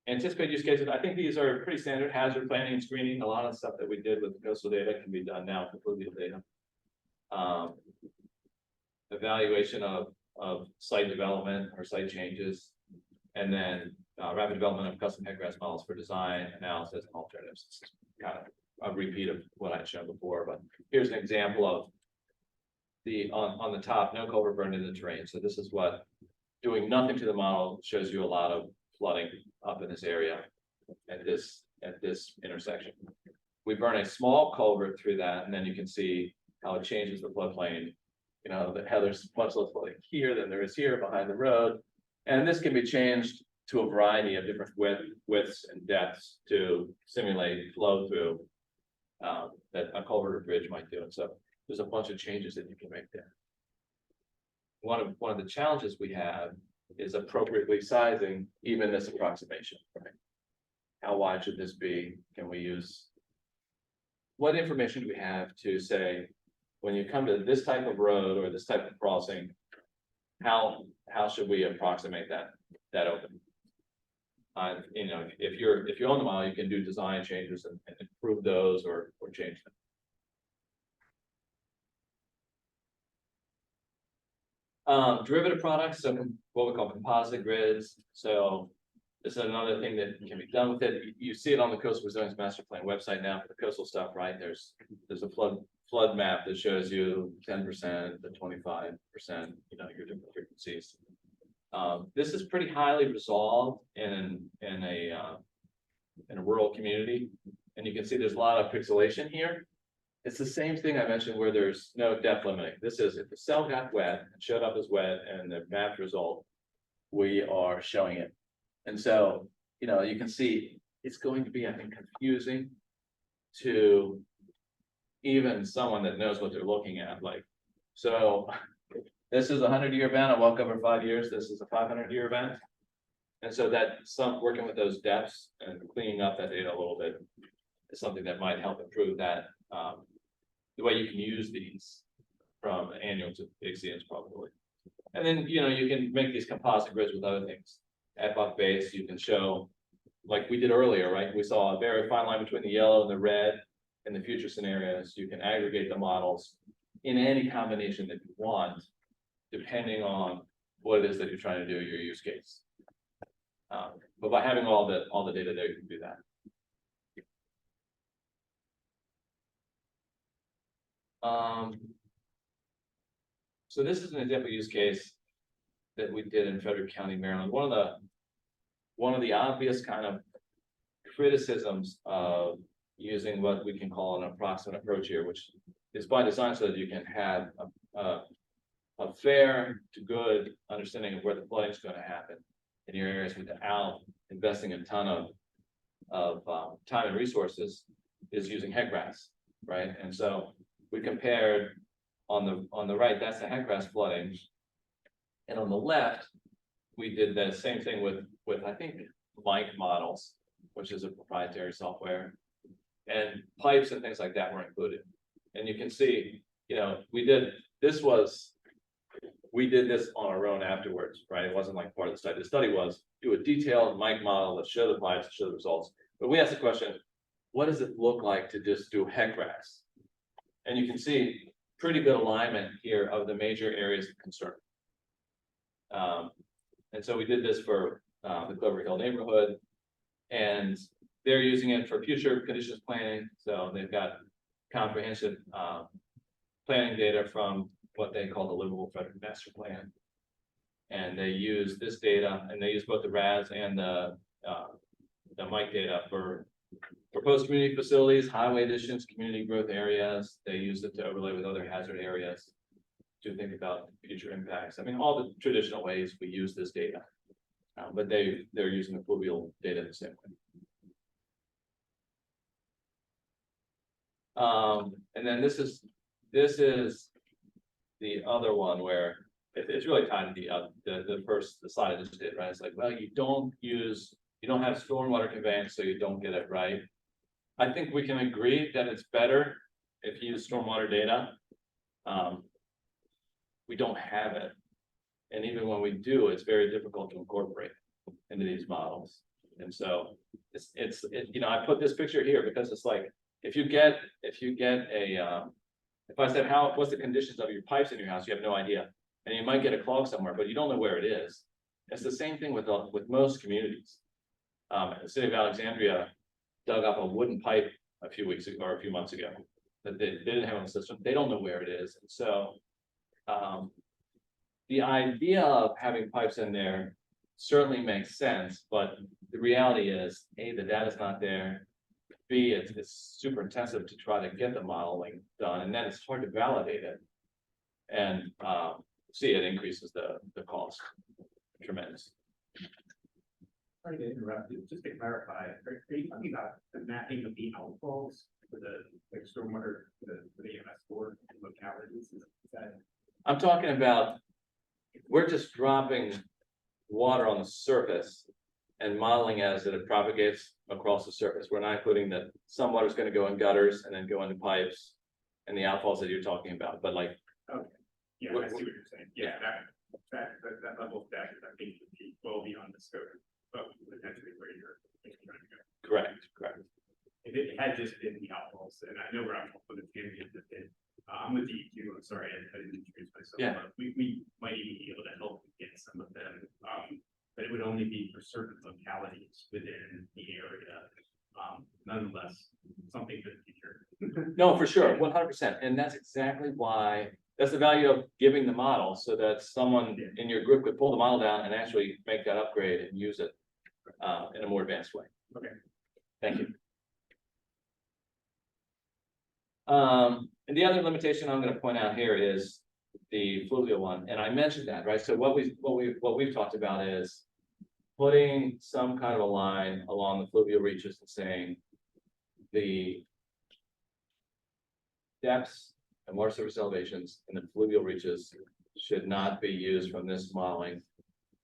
Anticipated use cases. I think these are pretty standard: hazard planning and screening. A lot of stuff that we did with the coastal data can be done now with fluvial data. Evaluation of site development or site changes, and then rapid development of custom headgrass models for design, analysis, and alternatives. This is kind of a repeat of what I'd shown before, but here's an example of the on the top, no culvert burned in the terrain. So this is what doing nothing to the model shows you a lot of flooding up in this area at this intersection. We burn a small culvert through that, and then you can see how it changes the floodplain. You know, how there's much less flooding here than there is here behind the road. And this can be changed to a variety of different widths and depths to simulate flow through that a culvert or bridge might do. And so there's a bunch of changes that you can make there. One of the challenges we have is appropriately sizing even this approximation, right? How wide should this be? Can we use, what information do we have to say, when you come to this type of road or this type of crossing, how should we approximate that open? You know, if you own the model, you can do design changes and improve those or change them. Derivative products, so what we call composite grids. So this is another thing that can be done with it. You see it on the Coastal Resilience Master Plan website now for the coastal stuff, right? There's a flood map that shows you 10% to 25%, you know, your different frequencies. This is pretty highly resolved in a rural community, and you can see there's a lot of pixelation here. It's the same thing I mentioned where there's no depth limiting. This is if the cell got wet and showed up as wet and the mapped result, we are showing it. And so, you know, you can see it's going to be, I think, confusing to even someone that knows what they're looking at. Like, so this is a 100-year event. I walk over 5 years. This is a 500-year event. And so that working with those depths and cleaning up that data a little bit is something that might help improve that. The way you can use these from annual to exceedance probability. And then, you know, you can make these composite grids with other things. At buck base, you can show, like we did earlier, right? We saw a very fine line between the yellow and the red in the future scenarios. You can aggregate the models in any combination that you want, depending on what it is that you're trying to do, your use case. But by having all the data there, you can do that. So this is an example use case that we did in Frederick County, Maryland. One of the obvious kind of criticisms of using what we can call an approximate approach here, which is by design so that you can have a fair to good understanding of where the flooding is going to happen in your areas without investing a ton of time and resources, is using head grass, right? And so we compared on the right, that's the head grass flooding. And on the left, we did the same thing with I think Mike models, which is a proprietary software, and pipes and things like that were included. And you can see, you know, we did this on our own afterwards, right? It wasn't like part of the study. The study was do a detailed Mike model, let's show the pipes, show the results. But we asked the question, what does it look like to just do head grass? And you can see pretty good alignment here of the major areas of concern. And so we did this for the Clover Hill neighborhood, and they're using it for future conditions planning. So they've got comprehensive planning data from what they call the Livable Frederick Master Plan. And they use this data, and they use both the RAS and the Mike data for proposed community facilities, highway additions, community growth areas. They use it to overlay with other hazard areas to think about future impacts. I mean, all the traditional ways we use this data, but they're using the fluvial data the same way. And then this is the other one where it's really tied to the slide I just did, right? It's like, well, you don't have stormwater conveyance, so you don't get it right. I think we can agree that it's better if you use stormwater data. We don't have it. And even when we do, it's very difficult to incorporate into these models. And so it's you know, I put this picture here because it's like, if I said, what's the conditions of your pipes in your house, you have no idea. And you might get a clog somewhere, but you don't know where it is. It's the same thing with most communities. The city of Alexandria dug up a wooden pipe a few months ago that they didn't have on the system. They don't know where it is. And so the idea of having pipes in there certainly makes sense, but the reality is, A, the data's not there. B, it's super intensive to try to get the modeling done, and then it's hard to validate it. And C, it increases the cost tremendously. Sorry to interrupt you, just to clarify, are you talking about the mapping of the outfalls for the stormwater, for the MS4 localities? Is that? I'm talking about, we're just dropping water on the surface and modeling as it propagates across the surface. We're not including that some water is going to go in gutters and then go into pipes and the outfalls that you're talking about. But like, Okay, yeah, I see what you're saying. Yeah, that level of data, I think, would be well beyond the scope of potentially where you're trying to go. correct. If it had just been the outfalls, and I know where I'm for the tangent a bit. I'm with DEQ, I'm sorry, I didn't introduce myself. Yeah. But we might even be able to help get some of them, but it would only be for certain localities within the area. Nonetheless, something for the future. No, for sure, 100%. And that's exactly why, that's the value of giving the model, so that someone in your group could pull the model down and actually make that upgrade and use it in a more advanced way. Okay. Thank you. And the other limitation I'm gonna point out here is the fluvial one, and I mentioned that, right? So what we've talked about is putting some kind of a line along the fluvial reaches and saying the depths and water surface elevations in the fluvial reaches should not be used from this modeling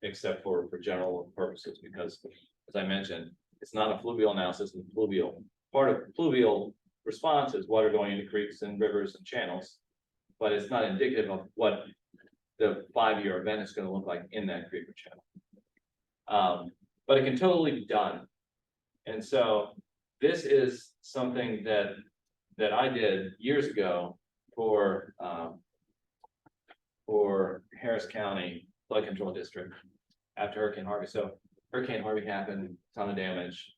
except for general purposes, because as I mentioned, it's not a fluvial analysis, and fluvial part of fluvial response is water going into creeks and rivers and channels, but it's not indicative of what the 5-year event is going to look like in that creek or channel. But it can totally be done. And so this is something that I did years ago for Harris County Flood Control District after Hurricane Harvey. So Hurricane Harvey happened, ton of damage.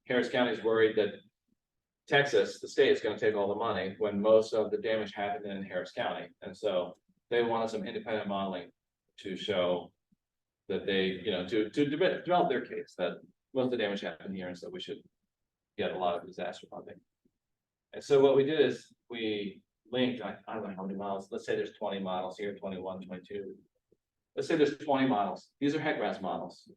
Harris County is worried that Texas, the state, is going to take all the money when most of the damage happened in Harris County. And so they wanted some independent modeling to show that they, to develop their case that most of the damage happened here, and so we should get a lot of disaster funding. And so what we did is we linked, I don't know how many models, let's say there's 20 models here, 21, 22. Let's say there's 20 models. These are HEC-RAS models.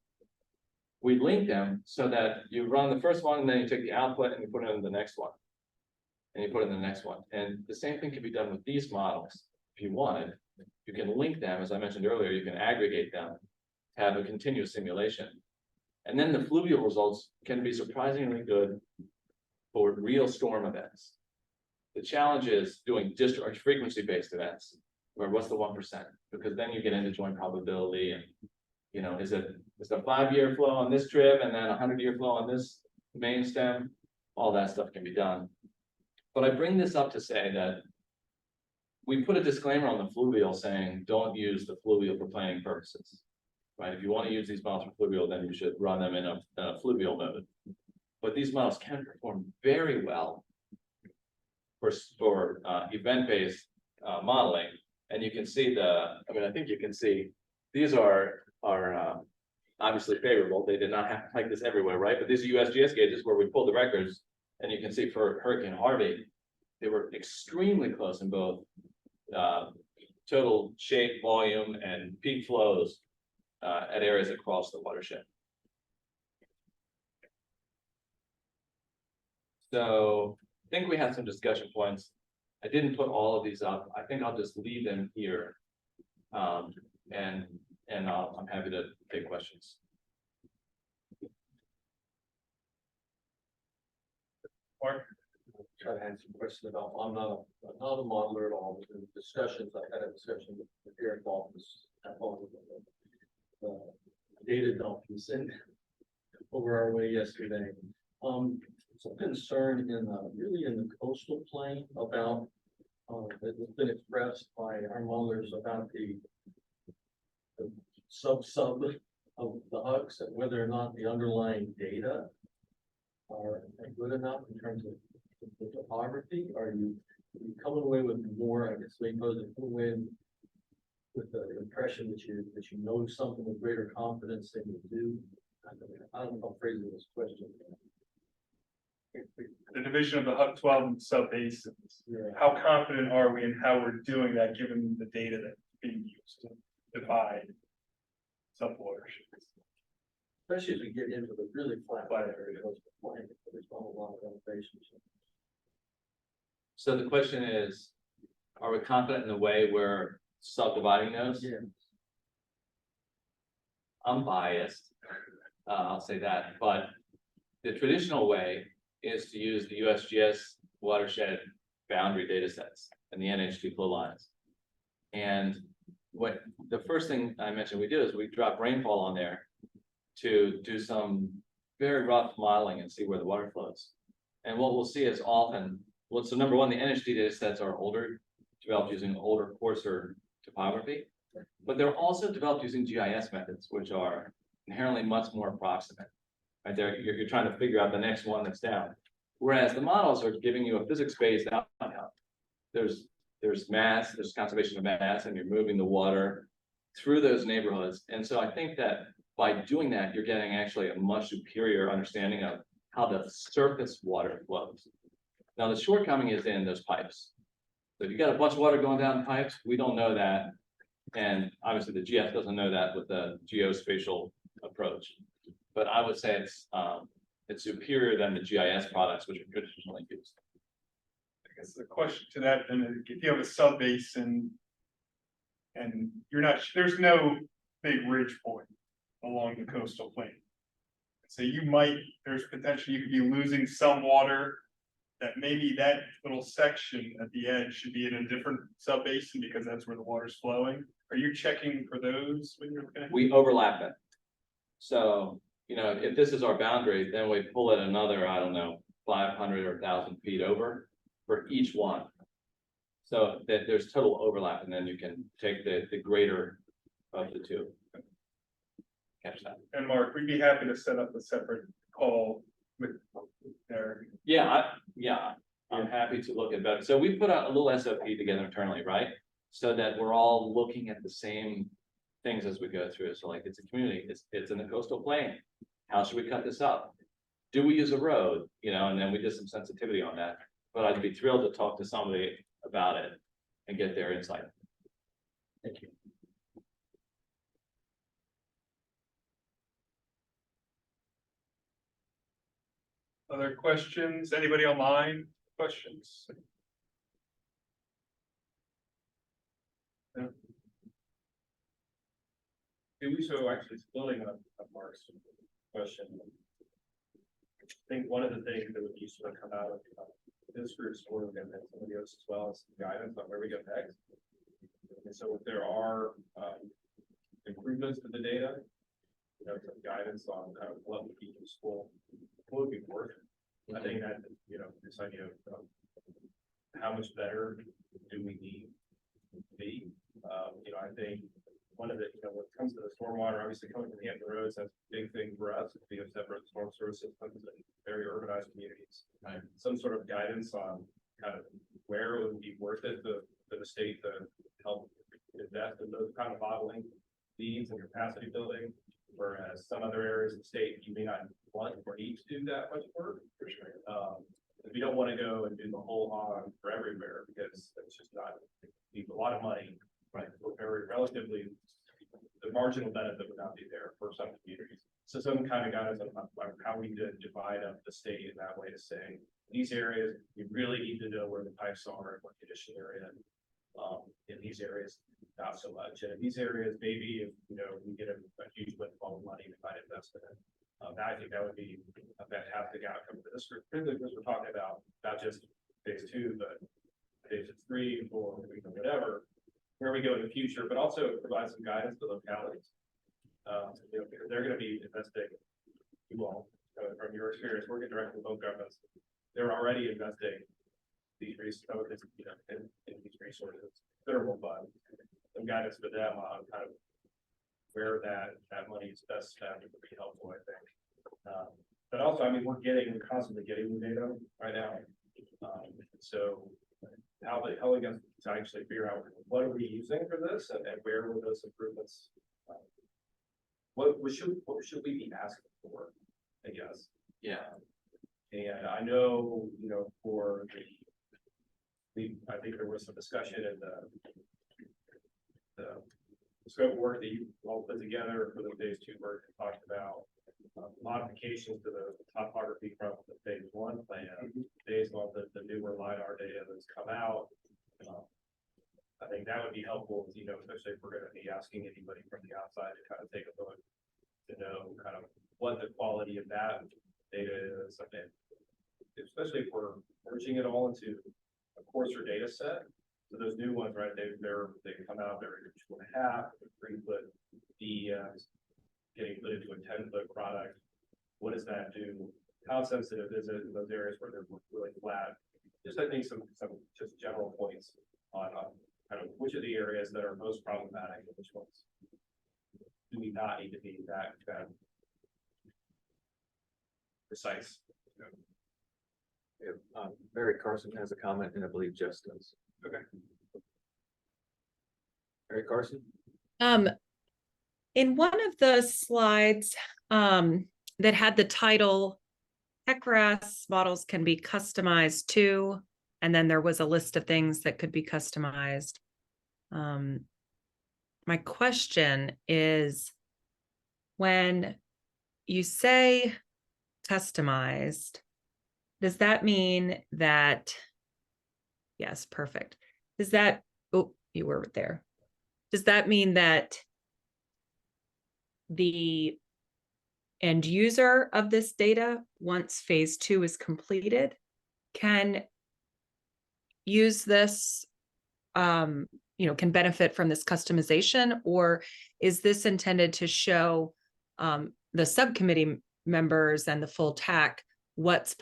We link them so that you run the first one, and then you take the output and you put it in the next one. And you put it in the next one. And the same thing can be done with these models. If you wanted, you can link them, as I mentioned earlier, you can aggregate them, have a continuous simulation. And then the fluvial results can be surprisingly good for real storm events. The challenge is doing discharge frequency-based events, where what's the 1%? Because then you get into joint probability and, is it a 5-year flow on this trip and then a 100-year flow on this main stem? All that stuff can be done. But I bring this up to say that we put a disclaimer on the fluvial saying, don't use the fluvial for planning purposes, right? If you want to use these models for fluvial, then you should run them in a fluvial mode. But these models can perform very well for event-based modeling. And you can see I think you can see, these are obviously favorable. They did not happen like this everywhere, right? But these are USGS gauges where we pulled the records, and you can see for Hurricane Harvey, they were extremely close in both total shape, volume, and peak flows at areas across the watershed. So I think we have some discussion points. I didn't put all of these up. I think I'll just leave them here. And I'm happy to take questions. Mark? Try to answer a question about, I'm not a modeler at all, but in discussions, I had a discussion with Eric Office at home. The data dump he sent over our way yesterday. Some concern really in the coastal plain about that has been expressed by our modelers about the sub of the HUCs and whether or not the underlying data are good enough in terms of the topography. Are you coming away with more, I guess, maybe coming away with the impression that you know something with greater confidence than you do? I don't know if I'm phrasing this question. The division of the HUC 12 and sub-basins. Yeah. How confident are we in how we're doing that, given the data that's being used to divide subwatersheds? Especially as we get into the really flat areas, there's not a lot of elevation. So the question is, are we confident in the way we're subdividing those? Yeah. I'm biased, I'll say that, but the traditional way is to use the USGS watershed boundary data sets and the NH2 flow lines. And what the first thing I mentioned we do is we drop rainfall on there to do some very rough modeling and see where the water flows. And what we'll see is often, well, so number one, the NH2 data sets are older, developed using older, coarser topography, but they're also developed using GIS methods, which are inherently much more approximate. Right there, you're trying to figure out the next one that's down. Whereas the models are giving you a physics-based outcome. There's mass, there's conservation of mass, and you're moving the water through those neighborhoods. And so I think that by doing that, you're getting actually a much superior understanding of how the surface water flows. Now, the shortcoming is in those pipes. So if you got a bunch of water going down the pipes, we don't know that. And obviously the GS doesn't know that with the geospatial approach. But I would say it's superior than the GIS products, which are traditionally used. I guess the question to that then is if you have a sub basin and there's no big ridge point along the coastal plain. So there's potentially you could be losing some water that maybe that little section at the edge should be in a different sub basin because that's where the water's flowing. Are you checking for those when you're looking at? We overlap it. So, you know, if this is our boundary, then we pull it another, I don't know, 500 or 1,000 feet over for each one. So that there's total overlap, and then you can take the greater of the two. Catch that. And Mark, we'd be happy to set up a separate call with Eric. Yeah, I'm happy to look at that. So we put out a little SOP together internally, right? So that we're all looking at the same things as we go through it. So like it's a community, it's in the coastal plain. How should we cut this up? Do we use a road? You know, and then we did some sensitivity on that. But I'd be thrilled to talk to somebody about it and get their insight. Thank you. Other questions? Anybody online? Questions? So actually building on Mark's question. I think one of the things that would be sort of come out of this group's work and then some of the others as well as guidance on where we go next. And so if there are improvements to the data, you know, some guidance on kind of what would be useful, what would be worth. I think that, you know, this idea of how much better do we need to be? You know, I think one of the, you know, when it comes to the stormwater, obviously coming from the Hampton Roads, that's a big thing for us. We have separate storm sewer systems in very urbanized communities. Right. Some sort of guidance on kind of where it would be worth it for the state to help invest in those kind of modeling needs and capacity building. Whereas some other areas of the state, you may not want or need to do that much work. For sure. If you don't want to go and do the whole hog for everywhere, because it's just not, need a lot of money, right? For very relatively, the marginal benefit would not be there for some communities. So some kind of guidance on how we divide up the state in that way to say, these areas, you really need to know where the pipes are and what condition they're in. In these areas, not so much. And in these areas, maybe if, you know, we get a huge windfall of money, we might invest in it. I think that would be a fantastic outcome for this group, particularly because we're talking about not just phase 2, but phase 3, 4, whatever, where we go in the future, but also provide some guidance to localities. You know, because they're going to be investing, you all, from your experience working directly with local governments, they're already investing these resources, you know, in these resources, federal funds, some guidance for them on kind of where that money is best spent would be helpful, I think. But also, I mean, we're constantly getting the data right now. So how we going to actually figure out what are we using for this and where were those improvements? What should we be asking for, I guess? Yeah. And I know, you know, for I think there was some discussion in the scope of work that you all put together for the phase 2 work and talked about modifications to the topography from the phase 1 plan based on the newer LiDAR data that's come out. I think that would be helpful, you know, especially if we're going to be asking anybody from the outside to kind of take a look to know kind of what the quality of that data is, and especially if we're merging it all into a coarser data set. So those new ones, right? They come out, they're 2.5, 3-foot DEMs getting put into a 10-foot product. What does that do? How sensitive is it in those areas where they're really flat? Just I think some just general points on kind of which of the areas that are most problematic and which ones do we not need to be that precise. You know? Yeah, Barry Carson has a comment, and I believe Jess does. Okay. Barry Carson? In one of the slides that had the title HEC-RAS models can be customized too. And then there was a list of things that could be customized. My question is, when you say customized, does that mean that, yes, perfect. Does that, oh, you were there. Does that mean that the end user of this data, once phase 2 is completed, can use this, can benefit from this customization? Or is this intended to show the subcommittee members and the full TAC what's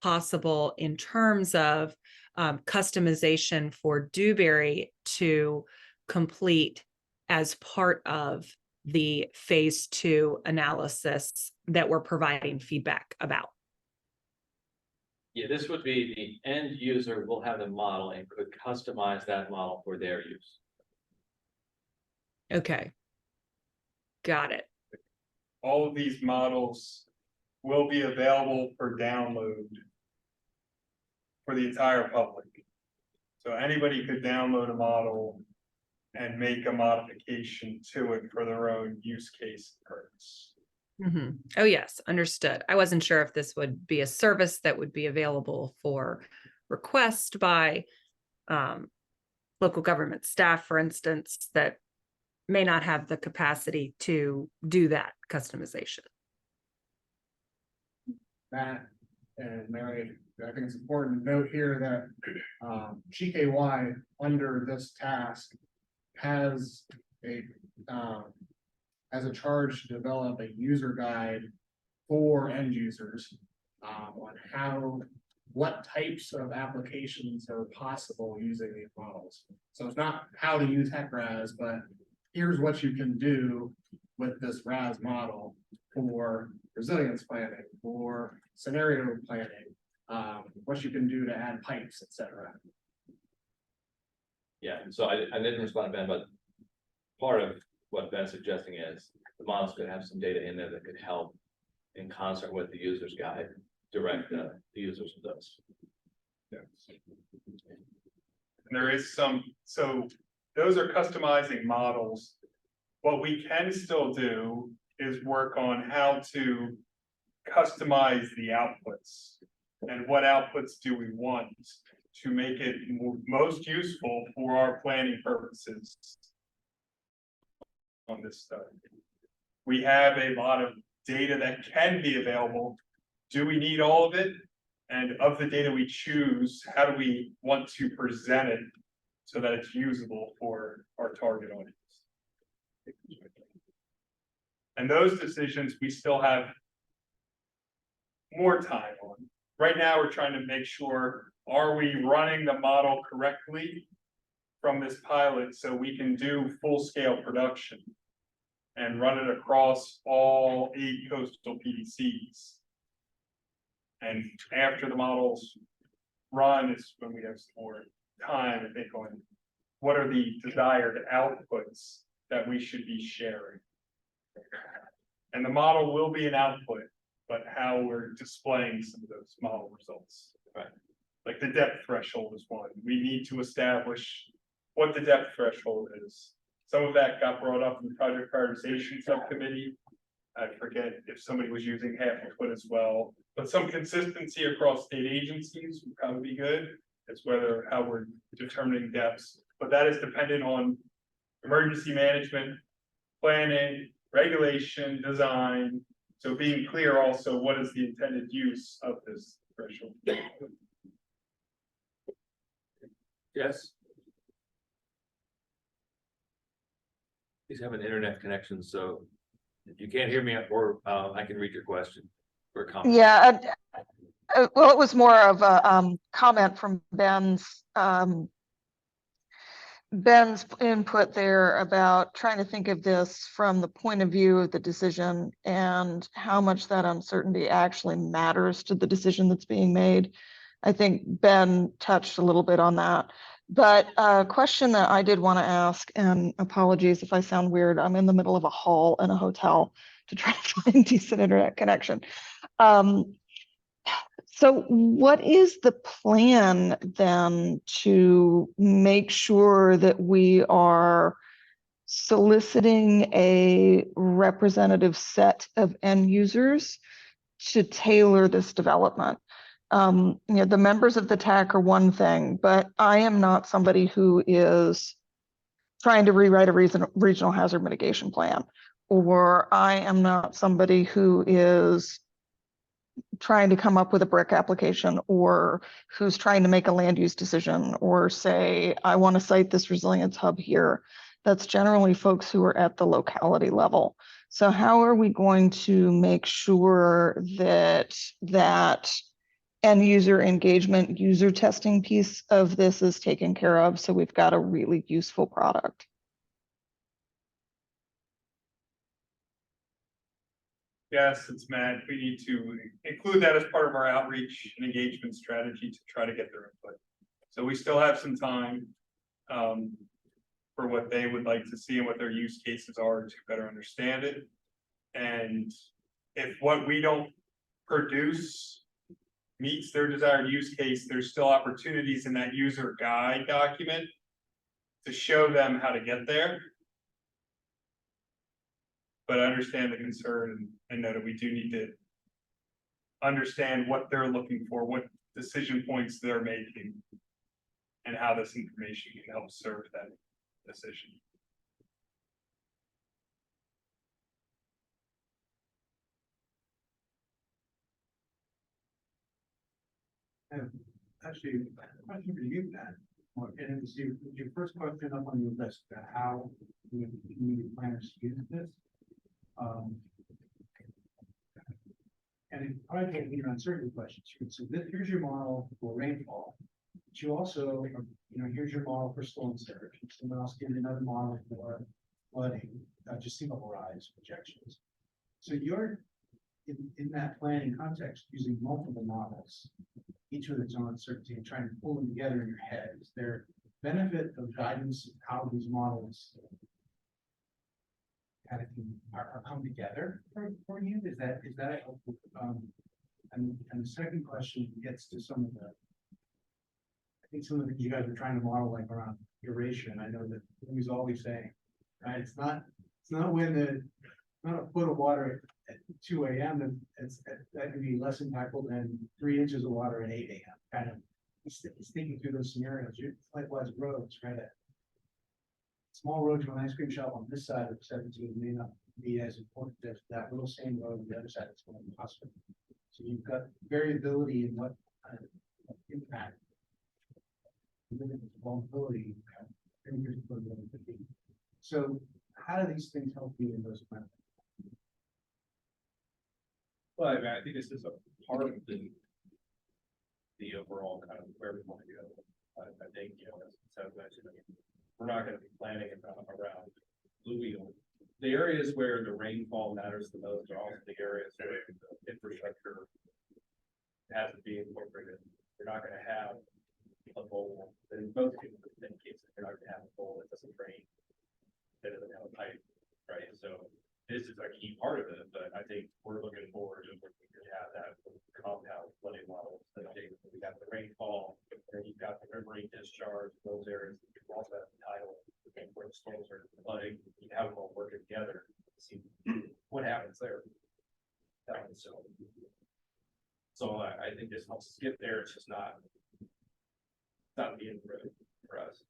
possible in terms of customization for Dewberry to complete as part of the phase 2 analysis that we're providing feedback about? Yeah, this would be the end user will have the model and could customize that model for their use. Okay. Got it. All of these models will be available for download for the entire public. So anybody could download a model and make a modification to it for their own use case purpose. Mm-hmm. Oh, yes, understood. I wasn't sure if this would be a service that would be available for request by local government staff, for instance, that may not have the capacity to do that customization. Matt and Mary, I think it's important to note here that GKY under this task has a charge to develop a user guide for end users on what types of applications are possible using these models. So it's not how to use HEC-RAS, but here's what you can do with this RAS model for resilience planning, for scenario planning, what you can do to add pipes, etc. Yeah, so I didn't respond to Ben, but part of what Ben's suggesting is the models could have some data in there that could help in concert with the user's guide, direct the users of those. Yes. And there is some, so those are customizing models. What we can still do is work on how to customize the outputs and what outputs do we want to make it most useful for our planning purposes on this stuff. We have a lot of data that can be available. Do we need all of it? And of the data we choose, how do we want to present it so that it's usable for our target audience? And those decisions we still have more time on. Right now, we're trying to make sure, are we running the model correctly from this pilot so we can do full-scale production and run it across all 8 coastal PDCs. And after the models run is when we have some more time to think on what are the desired outputs that we should be sharing. And the model will be an output, but how we're displaying some of those model results. Right. Like the depth threshold is one. We need to establish what the depth threshold is. Some of that got brought up in the project prioritization subcommittee. I forget if somebody was using half a foot as well, but some consistency across state agencies would probably be good. It's whether how we're determining depths, but that is dependent on emergency management, planning, regulation, design. So being clear also, what is the intended use of this threshold? Yes. Please have an internet connection, so if you can't hear me, or I can read your question or comment. Yeah, well, it was more of a comment from Ben's input there about trying to think of this from the point of view of the decision and how much that uncertainty actually matters to the decision that's being made. I think Ben touched a little bit on that. But a question that I did want to ask, and apologies if I sound weird, I'm in the middle of a hall in a hotel to try to find decent internet connection. So what is the plan then to make sure that we are soliciting a representative set of end users to tailor this development? The members of the TAC are one thing, but I am not somebody who is trying to rewrite a regional hazard mitigation plan, or I am not somebody who is trying to come up with a brick application, or who's trying to make a land use decision, or say, I want to cite this resilience hub here. That's generally folks who are at the locality level. So how are we going to make sure that end user engagement, user testing piece of this is taken care of, so we've got a really useful product? Yes, it's Matt. We need to include that as part of our outreach and engagement strategy to try to get their input. So we still have some time for what they would like to see and what their use cases are to better understand it. And if what we don't produce meets their desired use case, there's still opportunities in that user guide document to show them how to get there. But I understand the concern and know that we do need to understand what they're looking for, what decision points they're making, and how this information can help serve that decision. And actually, a question for you, Matt. And it's your first question up on your list, how the community planners use this. And it probably can't be uncertain questions. So here's your model for rainfall. But you also, here's your model for storm surge. Someone else gave you another model for flooding, just sea level rise projections. So you're in that planning context using multiple models, each with its own uncertainty, and trying to pull them together in your head. Is there benefit of guidance of how these models kind of are come together for you? Is that a helpful? And the second question gets to some of the, I think some of the you guys are trying to model like around duration. I know that he's always saying, right? It's not when not a foot of water at 2 a.m. that can be less impactful than 3 inches of water at 8 a.m. Kind of, he's thinking through those scenarios. Likewise, roads, right? Small road to an ice cream shop on this side of 17 may not be as important as that little same road on the other side that's going to the hospital. So you've got variability in what kind of impact, vulnerability. So how do these things help you in those plans? Well, I think this is a part of the overall kind of where we want to go. I think, as Seth mentioned, we're not going to be planning around luvial. The areas where the rainfall matters the most are also the areas where the infrastructure has to be incorporated. You're not going to have a bowl. In most cases, you're not going to have a bowl that doesn't drain, that doesn't have a pipe, right? So this is a key part of it, but I think we're looking forward to where we could have that compound flooding model. So we got the rainfall, and then you've got the riverine discharge, those areas. You also have the tidal, where the storms are flooding. You have them all working together to see what happens there. So I think this helps us get there. It's just not the end road for us.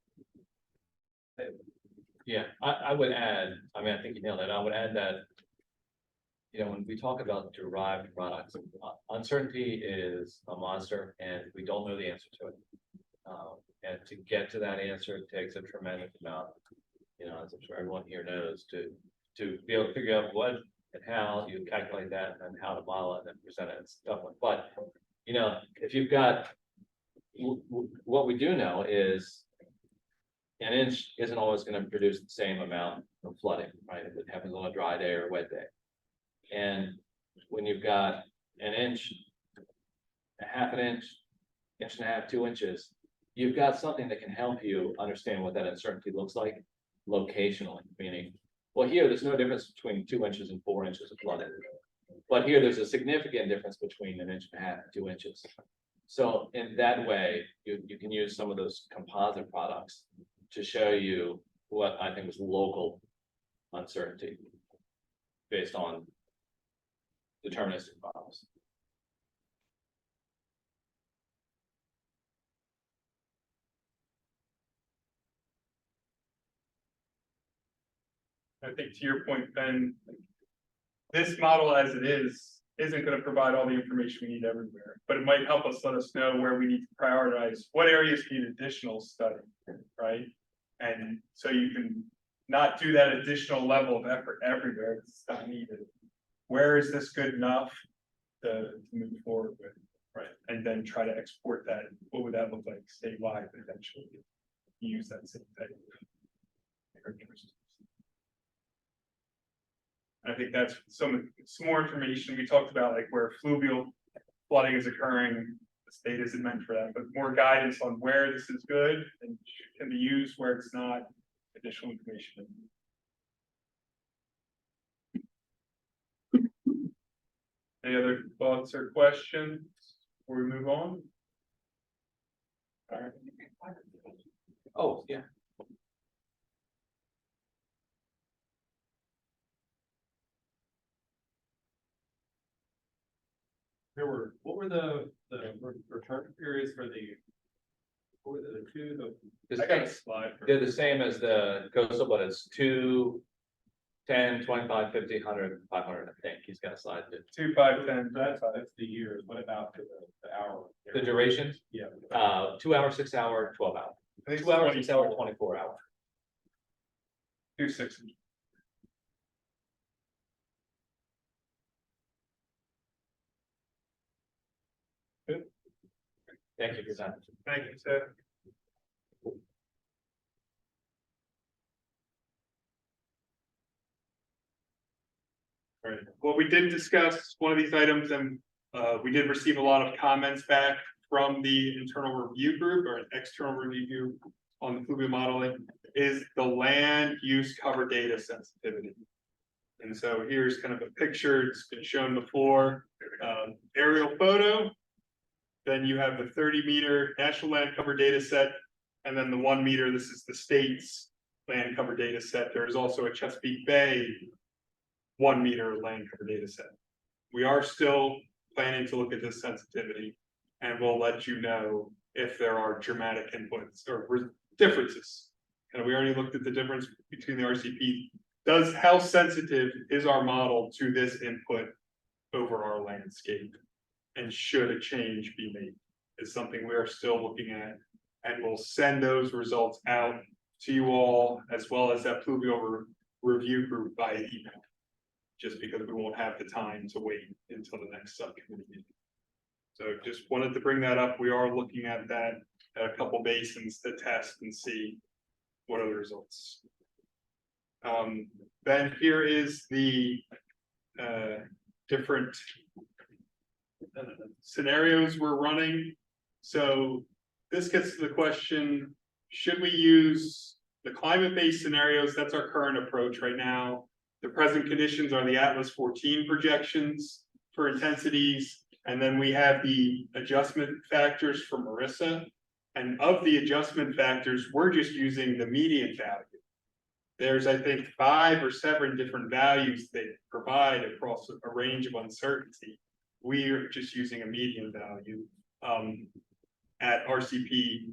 Yeah, I would add, I mean, I think you nailed it. I would add that, when we talk about derived products, uncertainty is a monster and we don't know the answer to it. And to get to that answer takes a tremendous amount, as I'm sure everyone here knows, to be able to figure out what and how you calculate that and how to model it and present it and stuff like that. But, if you've got, what we do know is an inch isn't always going to produce the same amount of flooding, right? If it happens on a dry day or a wet day. And when you've got an inch, a half an inch, inch and a half, 2 inches, you've got something that can help you understand what that uncertainty looks like locationally, meaning, well, here, there's no difference between 2 inches and 4 inches of flooding. But here, there's a significant difference between 1.5 inches and 2 inches. So in that way, you can use some of those composite products to show you what I think is local uncertainty based on deterministic models. I think to your point, Ben, this model as it is, isn't gonna provide all the information we need everywhere, but it might help us, let us know where we need to prioritize, what areas need additional study, right? And so you can not do that additional level of effort everywhere, it's not needed. Where is this good enough to move forward with, right? And then try to export that, what would that look like statewide eventually? Use that same type of characteristics. I think that's some more information we talked about, like where fluvial flooding is occurring. The state isn't meant for that, but more guidance on where this is good and can be used where it's not. Additional information. Any other thoughts or questions before we move on? All right. Oh, yeah. What were the return periods for what were the two, I got a slide. They're the same as the coastal, but it's 2, 10, 25, 50, 100, 500, I think. He's got a slide. 2, 5, 10. that's the years, what about the hour? The durations? Yeah. 2 hour, 6 hour, 12 hour. I think 2 hours, 6 hour, 24 hour. 2, 6. Good. Thank you for that. Thank you, Seth. All right, well, we did discuss one of these items and we did receive a lot of comments back from the internal review group or an external review group on the fluvial modeling is the land use cover data sensitivity. And so here's kind of a picture, it's been shown before, aerial photo. Then you have the 30-meter national land cover data set, and then the 1 meter, this is the state's land cover data set. There is also a Chesapeake Bay 1 meter land cover data set. We are still planning to look at this sensitivity, and we'll let you know if there are dramatic inputs or differences. And we already looked at the difference between the RCP. How sensitive is our model to this input over our landscape? And should a change be made is something we are still looking at, and we'll send those results out to you all as well as that fluvial review group by email, just because we won't have the time to wait until the next subcommittee meeting. So just wanted to bring that up. We are looking at that at a couple basins to test and see what are the results. Then here is the different scenarios we're running. So this gets to the question, should we use the climate-based scenarios? That's our current approach right now. The present conditions are the Atlas 14 projections for intensities. And then we have the adjustment factors for Marissa. And of the adjustment factors, we're just using the median value. There's, I think, 5 or 7 different values they provide across a range of uncertainty. We're just using a median value at RCP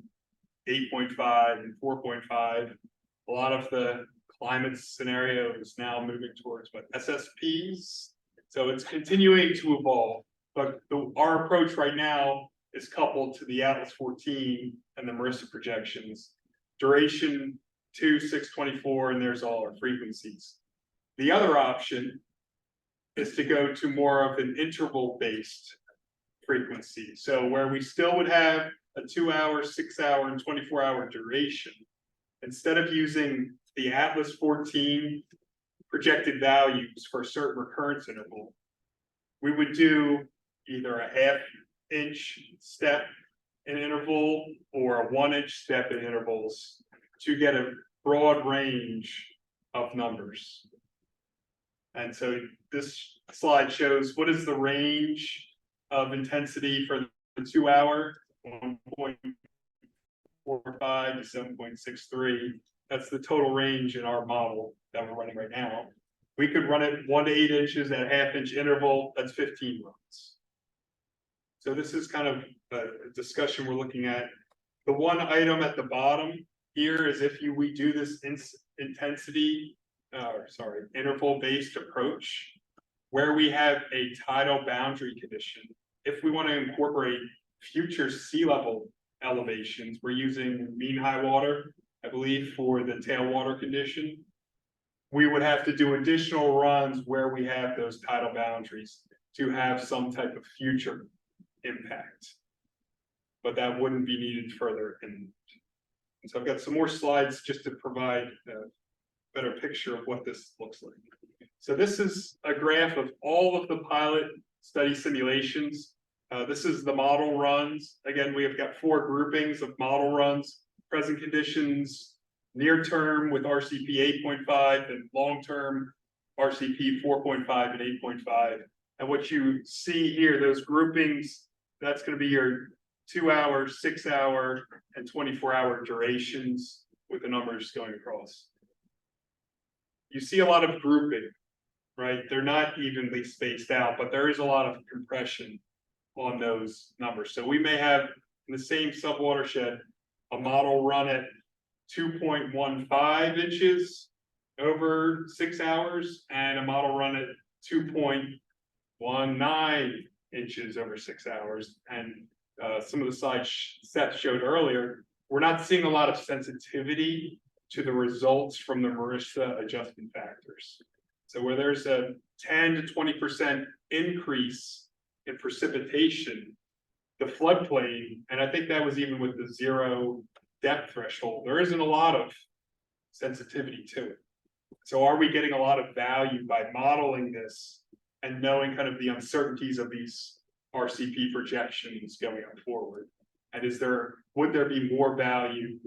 8.5 and 4.5. A lot of the climate scenario is now moving towards what SSPs. So it's continuing to evolve, but our approach right now is coupled to the Atlas 14 and the Marissa projections. Duration 2, 6, 24, and there's all our frequencies. The other option is to go to more of an interval-based frequency. So where we still would have a 2 hour, 6 hour, and 24 hour duration, instead of using the Atlas 14 projected values for a certain recurrence interval, we would do either a 1/2 inch step in interval or a 1 inch step in intervals to get a broad range of numbers. And so this slide shows what is the range of intensity for the 2 hour, 1.45 to 7.63. That's the total range in our model that we're running right now. We could run it 1 to 8 inches at a half-inch interval, that's 15 runs. So this is kind of a discussion we're looking at. The one item at the bottom here is if we do this interval-based approach, where we have a tidal boundary condition. If we want to incorporate future sea level elevations, we're using mean high water, I believe, for the tailwater condition. We would have to do additional runs where we have those tidal boundaries to have some type of future impact. But that wouldn't be needed further. And so I've got some more slides just to provide a better picture of what this looks like. So this is a graph of all of the pilot study simulations. This is the model runs. Again, we have got 4 groupings of model runs: present conditions, near term with RCP 8.5, and long term RCP 4.5 and 8.5. And what you see here, those groupings, that's going to be your 2 hour, 6 hour, and 24-hour durations with the numbers going across. You see a lot of grouping, right? They're not evenly spaced out, but there is a lot of compression on those numbers. So we may have in the same subwatershed a model run at 2.15 inches over 6 hours and a model run at 2.19 inches over 6 hours. And some of the slides Seth showed earlier, we're not seeing a lot of sensitivity to the results from the Marissa adjustment factors. So where there's a 10 to 20% increase in precipitation, the floodplain, and I think that was even with the 0 depth threshold, there isn't a lot of sensitivity to it. So are we getting a lot of value by modeling this and knowing kind of the uncertainties of these RCP projections going forward? And would there be more value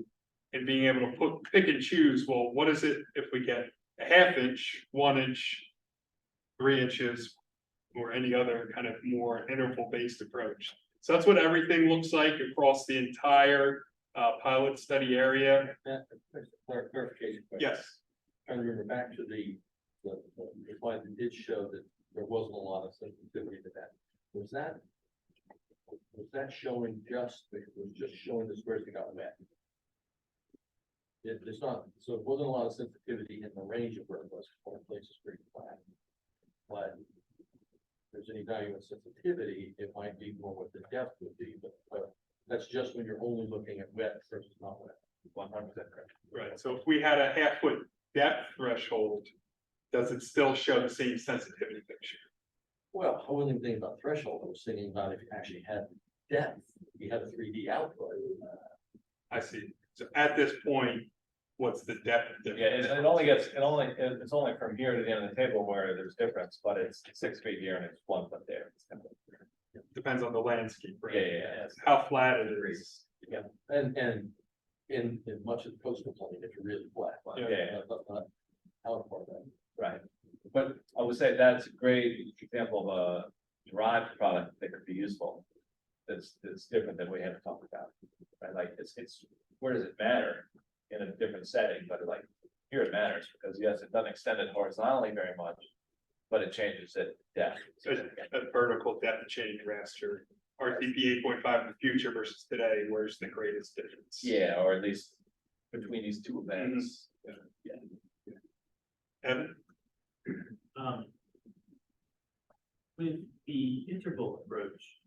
in being able to pick and choose, well, what is it if we get a half inch, 1 inch, 3 inches, or any other kind of more interval-based approach? So that's what everything looks like across the entire pilot study area. Clarification question. Yes. Trying to remember back to the slide that did show that there wasn't a lot of sensitivity to that. Was that showing just showing the squares that got wet? It's not, so it wasn't a lot of sensitivity in the range of where it was, for places pretty flat. But if there's any value in sensitivity, it might be more what the depth would be, but that's just when you're only looking at wet versus not wet. 100% correct. Right, so if we had a half-foot depth threshold, does it still show the same sensitivity picture? Well, I wasn't even thinking about threshold. I was thinking about if you actually had depth, you had a 3D output. I see. So at this point, what's the depth difference? Yeah, it's only from here to the end of the table where there's difference, but it's 6 feet here and it's 1 foot there. Depends on the landscape, right? Yeah. How flat it is. Yeah, and in much of the coastal plain, it's really flat. Yeah. How far that? Right. But I would say that's a great example of a derived product that could be useful. That's different than we had to talk about. Right? Like it's where does it matter in a different setting? But like here it matters because yes, it doesn't extend it horizontally very much, but it changes it depth. So a vertical depth change raster, RCP 8.5 in the future versus today, where's the greatest difference? Yeah, or at least between these two events. Yeah. Evan? With the interval approach,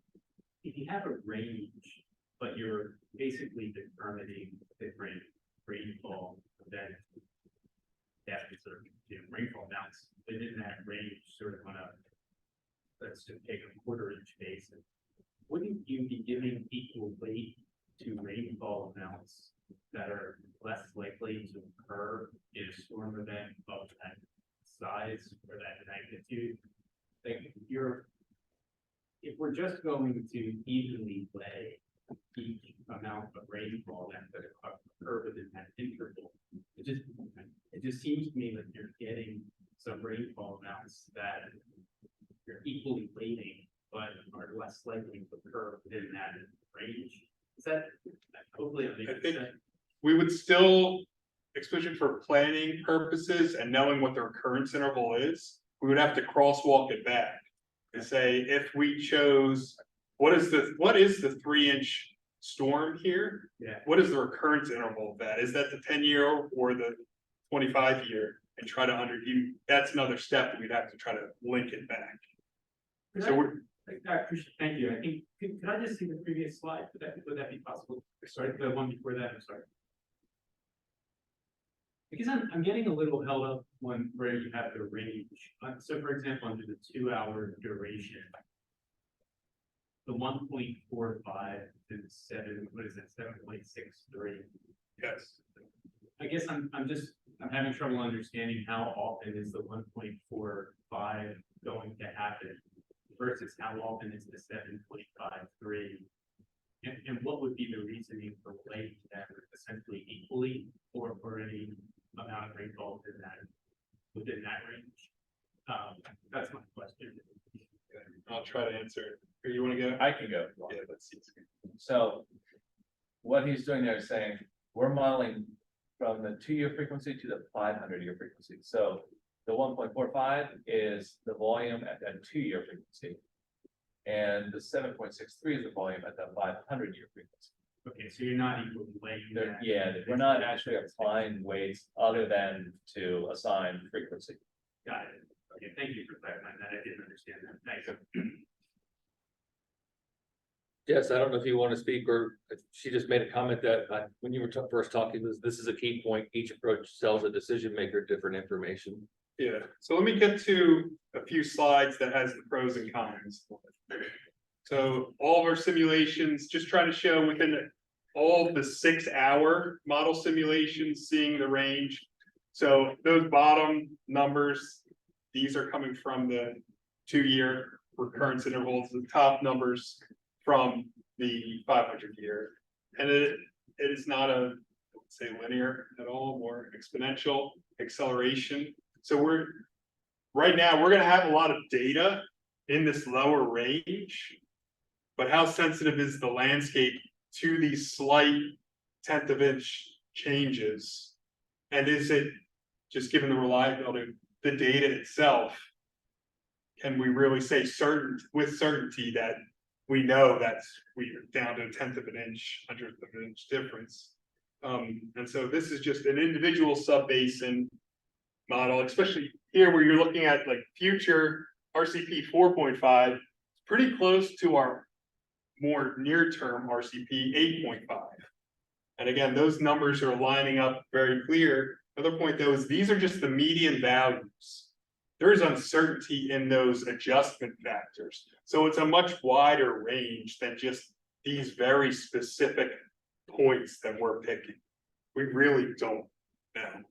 if you have a range, but you're basically determining different rainfall events, depths or rainfall amounts within that range, sort of on a, let's just take a 1/4 inch basis, wouldn't you be giving equal weight to rainfall amounts that are less likely to occur in a storm event of that size or that magnitude? Like if we're just going to evenly weigh each amount of rainfall that could occur within that interval, it just seems to me that you're getting some rainfall amounts paths that you're equally weighting, but are less likely to occur within that range. Is that, hopefully I'm making I think sense. we would still, especially for planning purposes and knowing what the recurrence interval is, we would have to crosswalk it back. And say, if we chose, what is the 3-inch storm here? Yeah. What is the recurrence interval of that? Is that the 10-year or the 25-year? And try to that's another step that we'd have to try to link it back. So we're, I appreciate, thank you. I think, could I just see the previous slide? Would that be possible? Sorry, the one before that, I'm sorry. Because I'm getting a little held up when where you have the range. So for example, under the 2-hour duration, the 1.45 to 7, what is that, 7.63? yes. I guess I'm having trouble understanding how often is the 1.45 going to happen versus how often is the 7.53? And what would be the reasoning for weighting that essentially equally or for any amount of rainfall within that range? That's my question. I'll try to answer it. Or you want to go? I can go. Yeah, let's see. So what he's doing there is saying, we're modeling from the 2-year frequency to the 500-year frequency. So the 1.45 is the volume at that 2-year frequency. And the 7.63 is the volume at the 500-year frequency. Okay, so you're not equally weighting that. Yeah, we're not actually applying weights other than to assign frequency. Got it. Okay, thank you for clarifying that. I didn't understand that. Thanks. Yes, I don't know if you want to speak, or she just made a comment that when you were first talking, this is a key point. Each approach tells a decision maker different information. Yeah, so let me get to a few slides that has the pros and cons. So all of our simulations, just trying to show within all of the 6-hour model simulations, seeing the range. So those bottom numbers, these are coming from the 2-year recurrence intervals, the top numbers from the 500-year. And it is not a, say, linear at all, more exponential acceleration. So right now, we're gonna have a lot of data in this lower range, but how sensitive is the landscape to these slight 1/10 of inch changes? And is it, just given the reliability of the data itself, can we really say with certainty that we know we're down to 1/10 of an inch, 100th of an inch difference? And so this is just an individual sub-basin model, especially here where you're looking at like future RCP 4.5, it's pretty close to our more near-term RCP 8.5. And again, those numbers are lining up very clear. Another point though is these are just the median values. There is uncertainty in those adjustment factors. So it's a much wider range than just these very specific points that we're picking. We really don't know.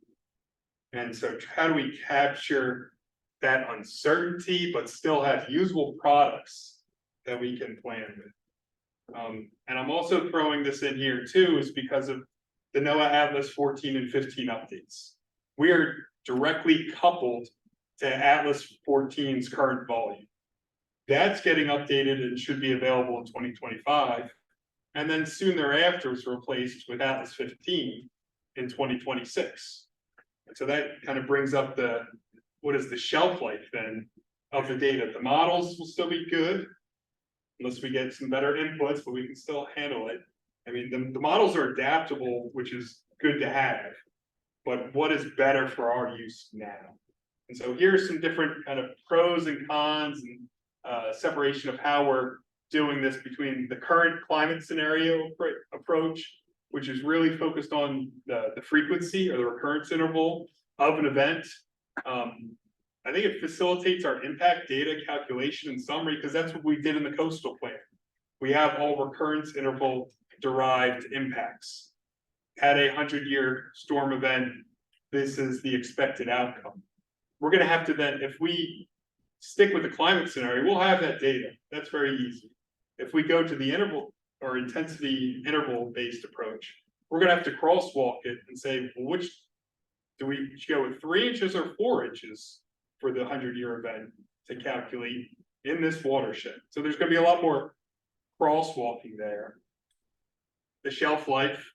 And so how do we capture that uncertainty, but still have usable products that we can plan with? And I'm also throwing this in here too, is because of the NOAA Atlas 14 and 15 updates. We are directly coupled to Atlas 14's current volume. That's getting updated and should be available in 2025. And then soon thereafter is replaced with Atlas 15 in 2026. And so that kind of brings up what is the shelf life then of the data? The models will still be good unless we get some better inputs, but we can still handle it. I mean, the models are adaptable, which is good to have, but what is better for our use now? And so here's some different kind of pros and cons and separation of how we're doing this between the current climate scenario approach, which is really focused on the frequency or the recurrence interval of an event. I think it facilitates our impact data calculation and summary, because that's what we did in the coastal plan. We have all recurrence interval derived impacts. At a 100-year storm event, this is the expected outcome. We're going to have to then, if we stick with the climate scenario, we'll have that data. That's very easy. If we go to the interval or intensity interval based approach, we're going to have to crosswalk it and say, well, which do we go with 3 inches or 4 inches for the 100-year event to calculate in this watershed. So there's gonna be a lot more crosswalking there. The shelf life,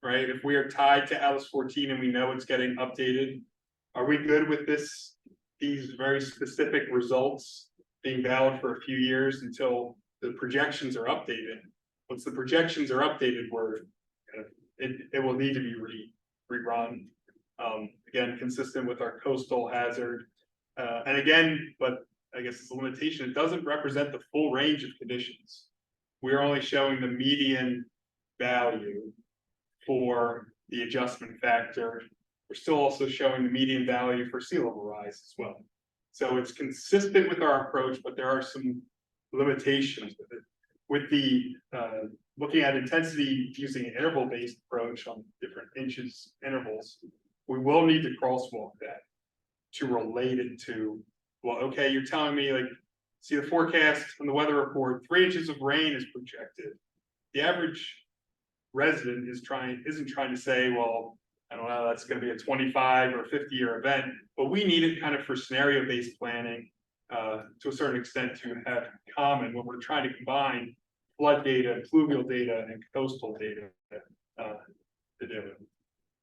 right? If we are tied to Atlas 14 and we know it's getting updated, are we good with this, these very specific results being valid for a few years until the projections are updated? Once the projections are updated, it will need to be rerun. Again, consistent with our coastal hazard. And again, but I guess it's a limitation, it doesn't represent the full range of conditions. We're only showing the median value for the adjustment factor. We're still also showing the median value for sea level rise as well. So it's consistent with our approach, but there are some limitations with it. With the looking at intensity using an interval-based approach on different inches intervals, we will need to crosswalk that to relate it to, well, okay, you're telling me like, see the forecast on the weather report, 3 inches of rain is projected. The average resident isn't trying to say, well, I don't know, that's going to be a 25 or 50-year event, but we need it kind of for scenario-based planning to a certain extent to have common when we're trying to combine flood data, pluvial data, and coastal data to do it.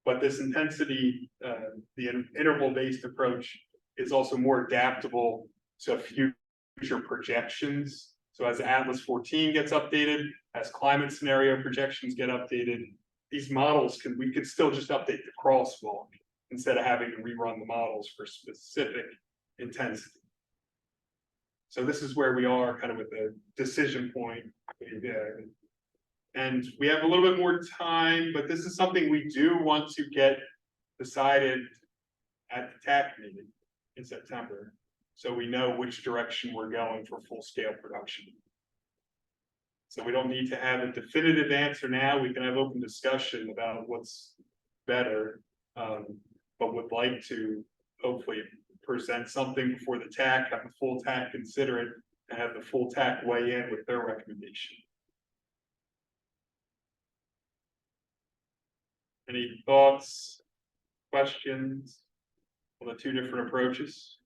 But this intensity, the interval-based approach is also more adaptable to future projections. So as Atlas 14 gets updated, as climate scenario projections get updated, these models we could still just update the crosswalk instead of having to rerun the models for specific intensity. So this is where we are kind of with the decision point. And we have a little bit more time, but this is something we do want to get decided at the TAC meeting in September. So we know which direction we're going for full scale production. So we don't need to have a definitive answer now. We can have open discussion about what's better, but would like to hopefully present something before the TAC, have the full TAC consider it, and have the full TAC weigh in with their recommendation. Any thoughts, questions on the two different approaches?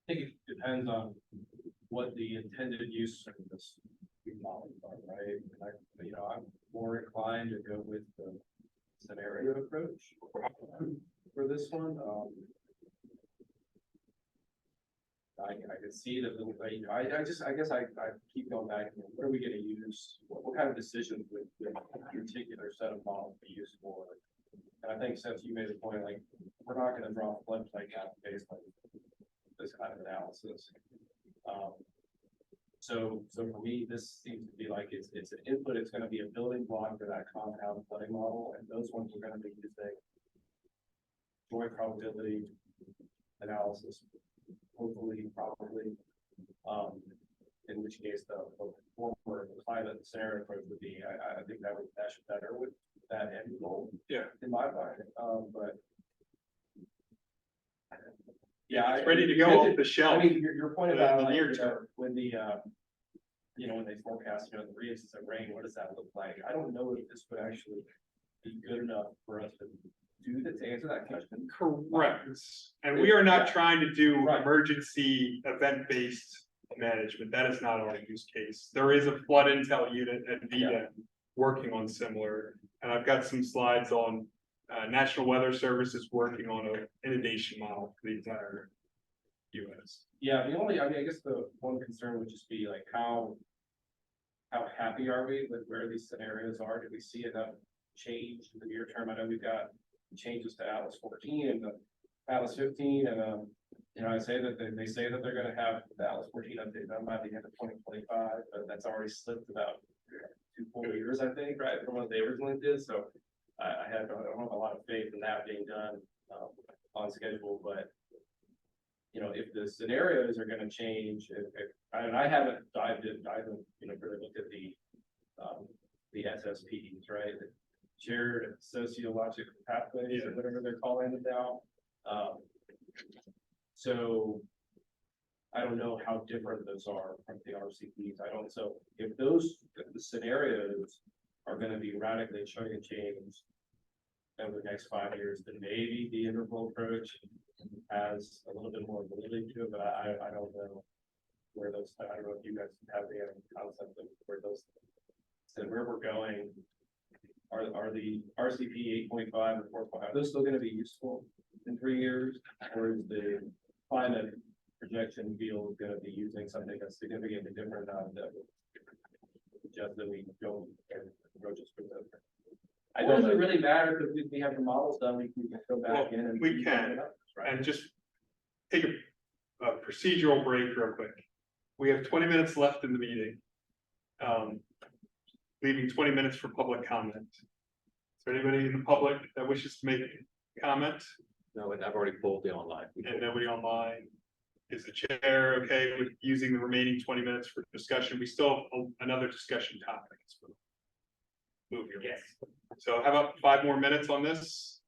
I think it depends on what the intended use of this model are, right? I'm more inclined to go with the scenario approach for this one. I can see that I guess I keep going back. What are we going to use? What kind of decisions would a particular set of models be used for? And I think since you made the point, like we're not going to draw a floodplain out based on this kind of analysis. So for me, this seems to be like it's an input. It's going to be a building block for that compound flooding model, and those ones are going to be using joint probability analysis. Hopefully, probably, in which case the former climate scenario approach would be. I think that should better with that end goal. Yeah, in my mind, but. Yeah, it's ready to go off the shelf. I mean, your point about the near term when when they forecast, the 3 inches of rain, what does that look like? I don't know if this would actually be good enough for us to do that to answer that question. Correct. And we are not trying to do emergency event-based management. That is not our use case. There is a flood intel unit at VDA working on similar, and I've got some slides on National Weather Service is working on an inundation model for the entire US. Yeah, I guess the one concern would just be like how happy are we with where these scenarios are? Do we see enough change in the near term? I know we've got changes to Atlas 14 and the Atlas 15, and I say that they say that they're going to have the Atlas 14 update done by the end of 2025, but that's already slipped about 2 full years, I think, right, from what they originally did. So I don't have a lot of faith in that being done on schedule, but if the scenarios are going to change, and I haven't dived in, really looked at the SSPs, right? The shared sociological pathways, or whatever they're calling it now. So I don't know how different those are from the RCPs. So if the scenarios are gonna be radically changing change over the next 5 years, then maybe the interval approach has a little bit more validity to it, but I don't know where those, I don't know if you guys have the concept of where those, so where we're going. Are the RCP 8.5 and 4.5, are those still gonna be useful in 3 years? Or is the climate projection field gonna be using something that's significantly different that would suggest that we don't approach it for the. I don't it really matter because we have the models done, we can go back in and. We can, and just take a procedural break real quick. We have 20 minutes left in the meeting. Leaving 20 minutes for public comment. Is there anybody in the public that wishes to make a comment? No, and I've already pulled the online. And nobody online? Is the chair okay with using the remaining 20 minutes for discussion? We still have another discussion topic. Move your yes. So how about 5 more minutes on this?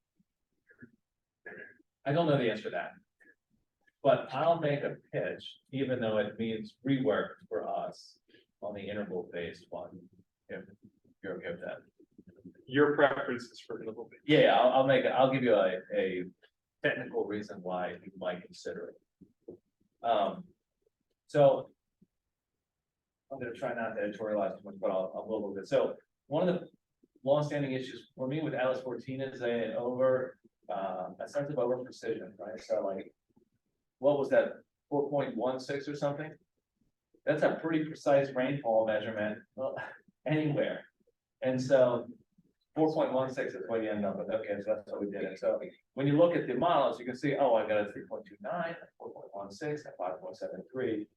I don't know the answer to that. But I'll make a pitch, even though it means rework for us on the interval-based one, if you're okay with that. Your preference is for interval based. Yeah, I'll give you a technical reason why you might consider it. So I'm gonna try not to editorialize too much, but I'll go a little bit. So one of the longstanding issues for me with Atlas 14 is a sense of over precision, right? So like, what was that, 4.16 or something? That's a pretty precise rainfall measurement anywhere. And so 4.16 is what you end up with. Okay, so that's what we did. And so when you look at the models, you can see, oh, I got a 3.29, 4.16, and 5.73. It's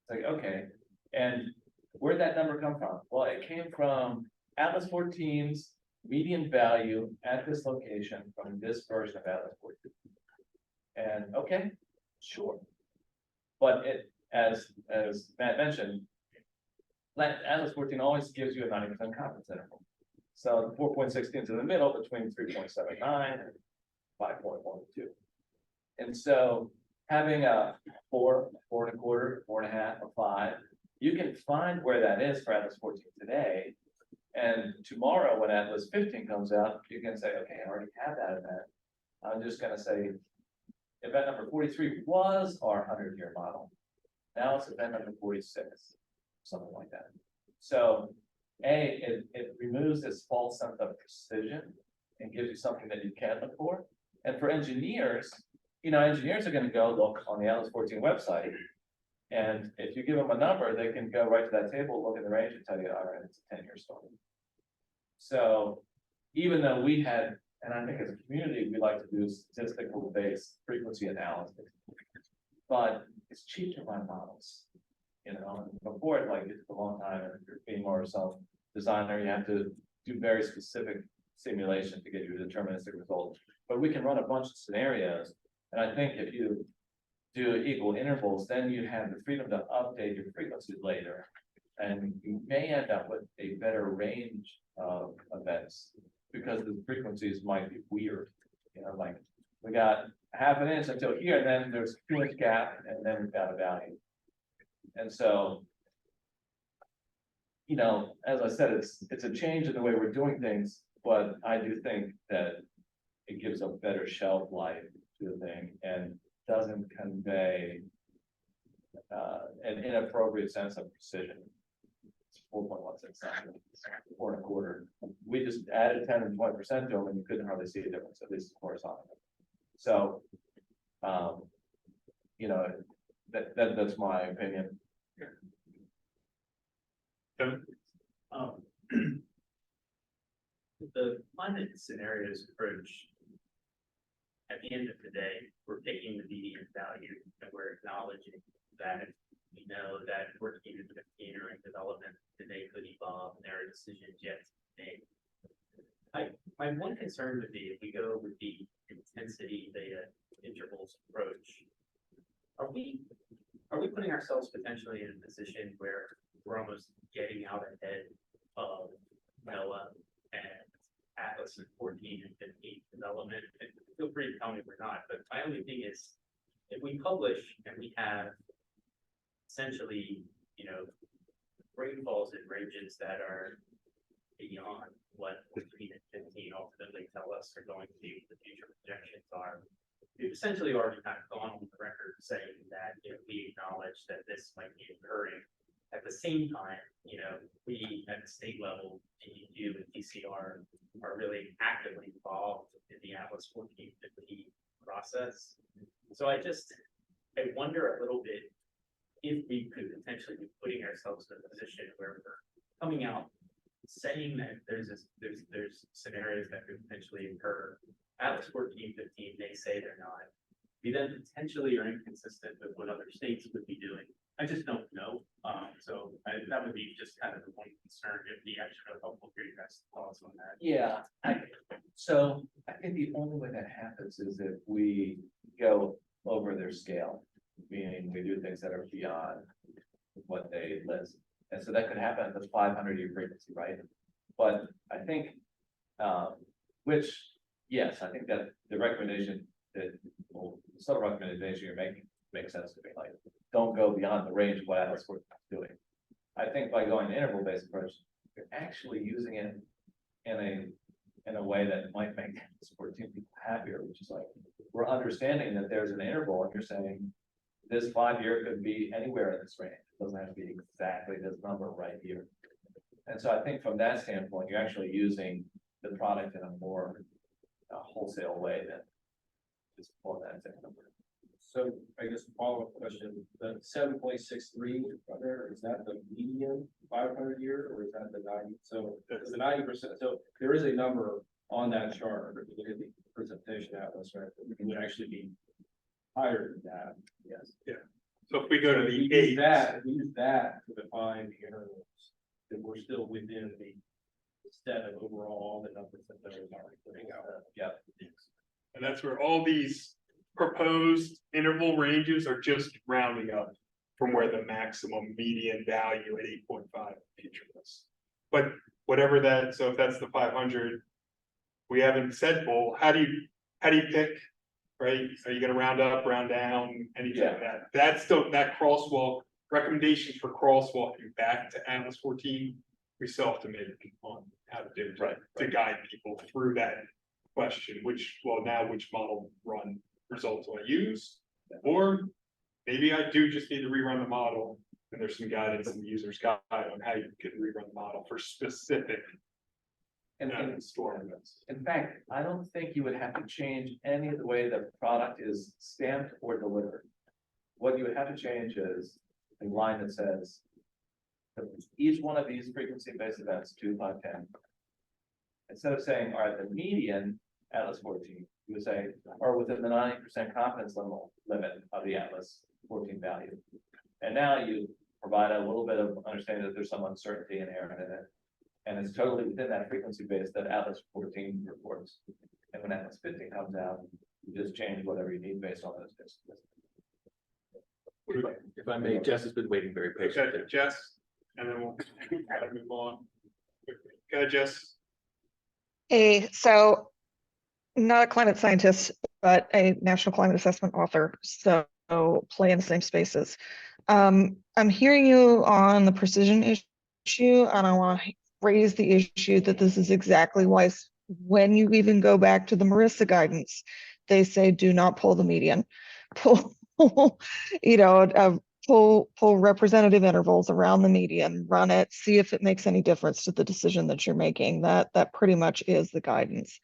like, okay. And where'd that number come from? Well, it came from Atlas 14's median value at this location from this version of Atlas 14. And okay, sure. But it, as Matt mentioned, Atlas 14 always gives you a 90% confidence interval. So the 4.16 is in the middle between 3.79 and 5.12. And so having a 4, 4.25, 4.5, or 5, you can find where that is for Atlas 14 today. And tomorrow when Atlas 15 comes out, you can say, okay, I already have that event. I'm just going to say event number 43 was our 100-year model. Now it's event number 46, something like that. So it removes this false sense of precision and gives you something that you can look for. And for engineers, engineers are going to go look on the Atlas 14 website. And if you give them a number, they can go right to that table, look at the range and tell you, all right, it's a 10-year storm. So even though we had, and I think as a community, we like to do statistical based frequency analysis, but it's cheap to run models. And before it took a long time, and if you're being more self-designer, you have to do very specific simulation to get you a deterministic result. But we can run a bunch of scenarios. And I think if you do equal intervals, then you have the freedom to update your frequencies later. And you may end up with a better range of events because the frequencies might be weird. Like we got half an inch until here, and then there's a 2-inch gap, and then we've got a value. And so, as I said, it's a change in the way we're doing things, but I do think that it gives a better shelf life to the thing and doesn't convey an inappropriate sense of precision. It's 4.16, 4.25. We just added 10 and 20% to them, and you couldn't hardly see a difference, at least horizontally. So, that's my opinion. The climate scenarios approach, at the end of the day, we're taking the median value and we're acknowledging that we know that working in the machinery development, and they could evolve and there are decisions yet to be made. My one concern would be if we go with the intensity data intervals approach, are we putting ourselves potentially in a position where we're almost getting out ahead of NOAA and Atlas and 14 and 15 development? And feel free to tell me if we're not, but my only thing is if we publish and we have essentially, rainfalls in ranges that are beyond what 14 and 15 ultimately tell us are going to be what the future projections are. We've essentially already kind of gone on the record saying that, you know, we acknowledge that this might be occurring. At the same time, you know, we at the state level, DEQ and DCR are really actively involved in the Atlas 1450 process. So I wonder a little bit if we could potentially be putting ourselves in a position where we're coming out saying that there's scenarios that could potentially occur. Atlas 1415, they say they're not. We then potentially are inconsistent with what other states would be doing. I just don't know. That would be just kind of the one concern. It'd be actually helpful for you guys' thoughts on that. Yeah, so I think the only way that happens is if we go over their scale, meaning we do things that are beyond what they list. And so that could happen at the 500-year frequency, right? But I think, yes, I think that the recommendation that, well, the subtle recommendation you're making makes sense to me. Like, don't go beyond the range of what Atlas 14 is doing. I think by going to interval-based approach, you're actually using it in a way that might make Atlas 14 people happier, which is like, we're understanding that there's an interval and you're saying this 5-year could be anywhere in this range. It doesn't have to be exactly this number right here. And so I think from that standpoint, you're actually using the product in a more wholesale way than just pull that same number. So I guess follow-up question, the 7.63, is that the median 500-year or is that the 90? So it's the 90%. So there is a number on that chart, if you look at the presentation atlas, right? It would actually be higher than that. Yes. Yeah. So if we go to the use that to define the intervals, then we're still within the set of overall the numbers that they're already putting out. Yeah. And that's where all these proposed interval ranges are just rounding up from where the maximum median value at 8.5 future was. But whatever that, so if that's the 500, we haven't said, well, how do you pick, right? Are you gonna round up, round down, anything like that? That's still, that crosswalk, recommendations for crosswalking back to Atlas 14, we still have to make on how to do it, to guide people through that question, which model run results will I use? Or maybe I do just need to rerun the model, and there's some guidance in the user's guide on how you can rerun the model for specific storm events. In fact, I don't think you would have to change any of the way the product is stamped or delivered. What you would have to change is a line that says that each one of these frequency-based events, 2, 5, 10, instead of saying, all right, the median Atlas 14, you would say, or within the 90% confidence limit of the Atlas 14 value. And now you provide a little bit of understanding that there's some uncertainty inherent in it. And it's totally within that frequency base that Atlas 14 reports. And when Atlas 15 comes out, you just change whatever you need based on those bits. If I may, Jess has been waiting very patiently. Okay, Jess, and then we'll gotta move on. Go ahead, Jess. Hey, so not a climate scientist, but a national climate assessment author, so play in the same spaces. I'm hearing you on the precision issue, and I want to raise the issue that this is exactly why when you even go back to the Marissa guidance, they say do not pull the median, pull representative intervals around the median, run it, see if it makes any difference to the decision that you're making. That pretty much is the guidance.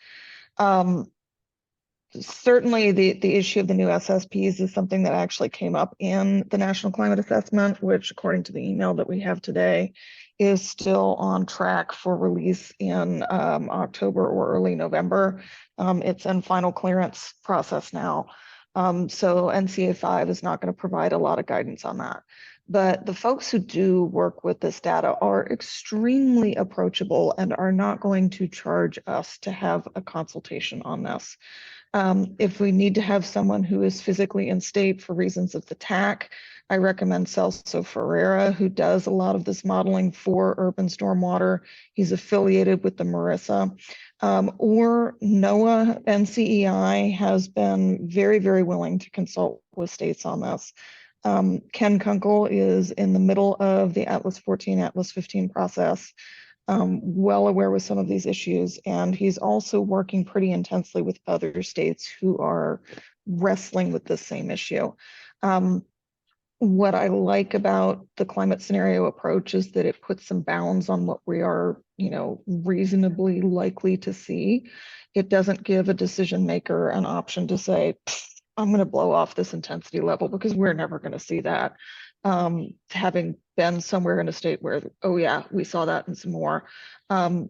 Certainly the issue of the new SSPs is something that actually came up in the National Climate Assessment, which according to the email that we have today is still on track for release in October or early November. It's in final clearance process now. So NCA 5 is not going to provide a lot of guidance on that. But the folks who do work with this data are extremely approachable and are not going to charge us to have a consultation on this. If we need to have someone who is physically in state for reasons of the TAC, I recommend Celso Ferreira, who does a lot of this modeling for urban stormwater. He's affiliated with the Marissa. Or NOAA NCEI has been very, very willing to consult with states on this. Ken Kunkel is in the middle of the Atlas 14, Atlas 15 process. well aware with some of these issues, and he's also working pretty intensely with other states who are wrestling with the same issue. What I like about the climate scenario approach is that it puts some bounds on what we are, reasonably likely to see. It doesn't give a decision maker an option to say, I'm going to blow off this intensity level because we're never going to see that. Having been somewhere in a state where, oh yeah, we saw that and some more,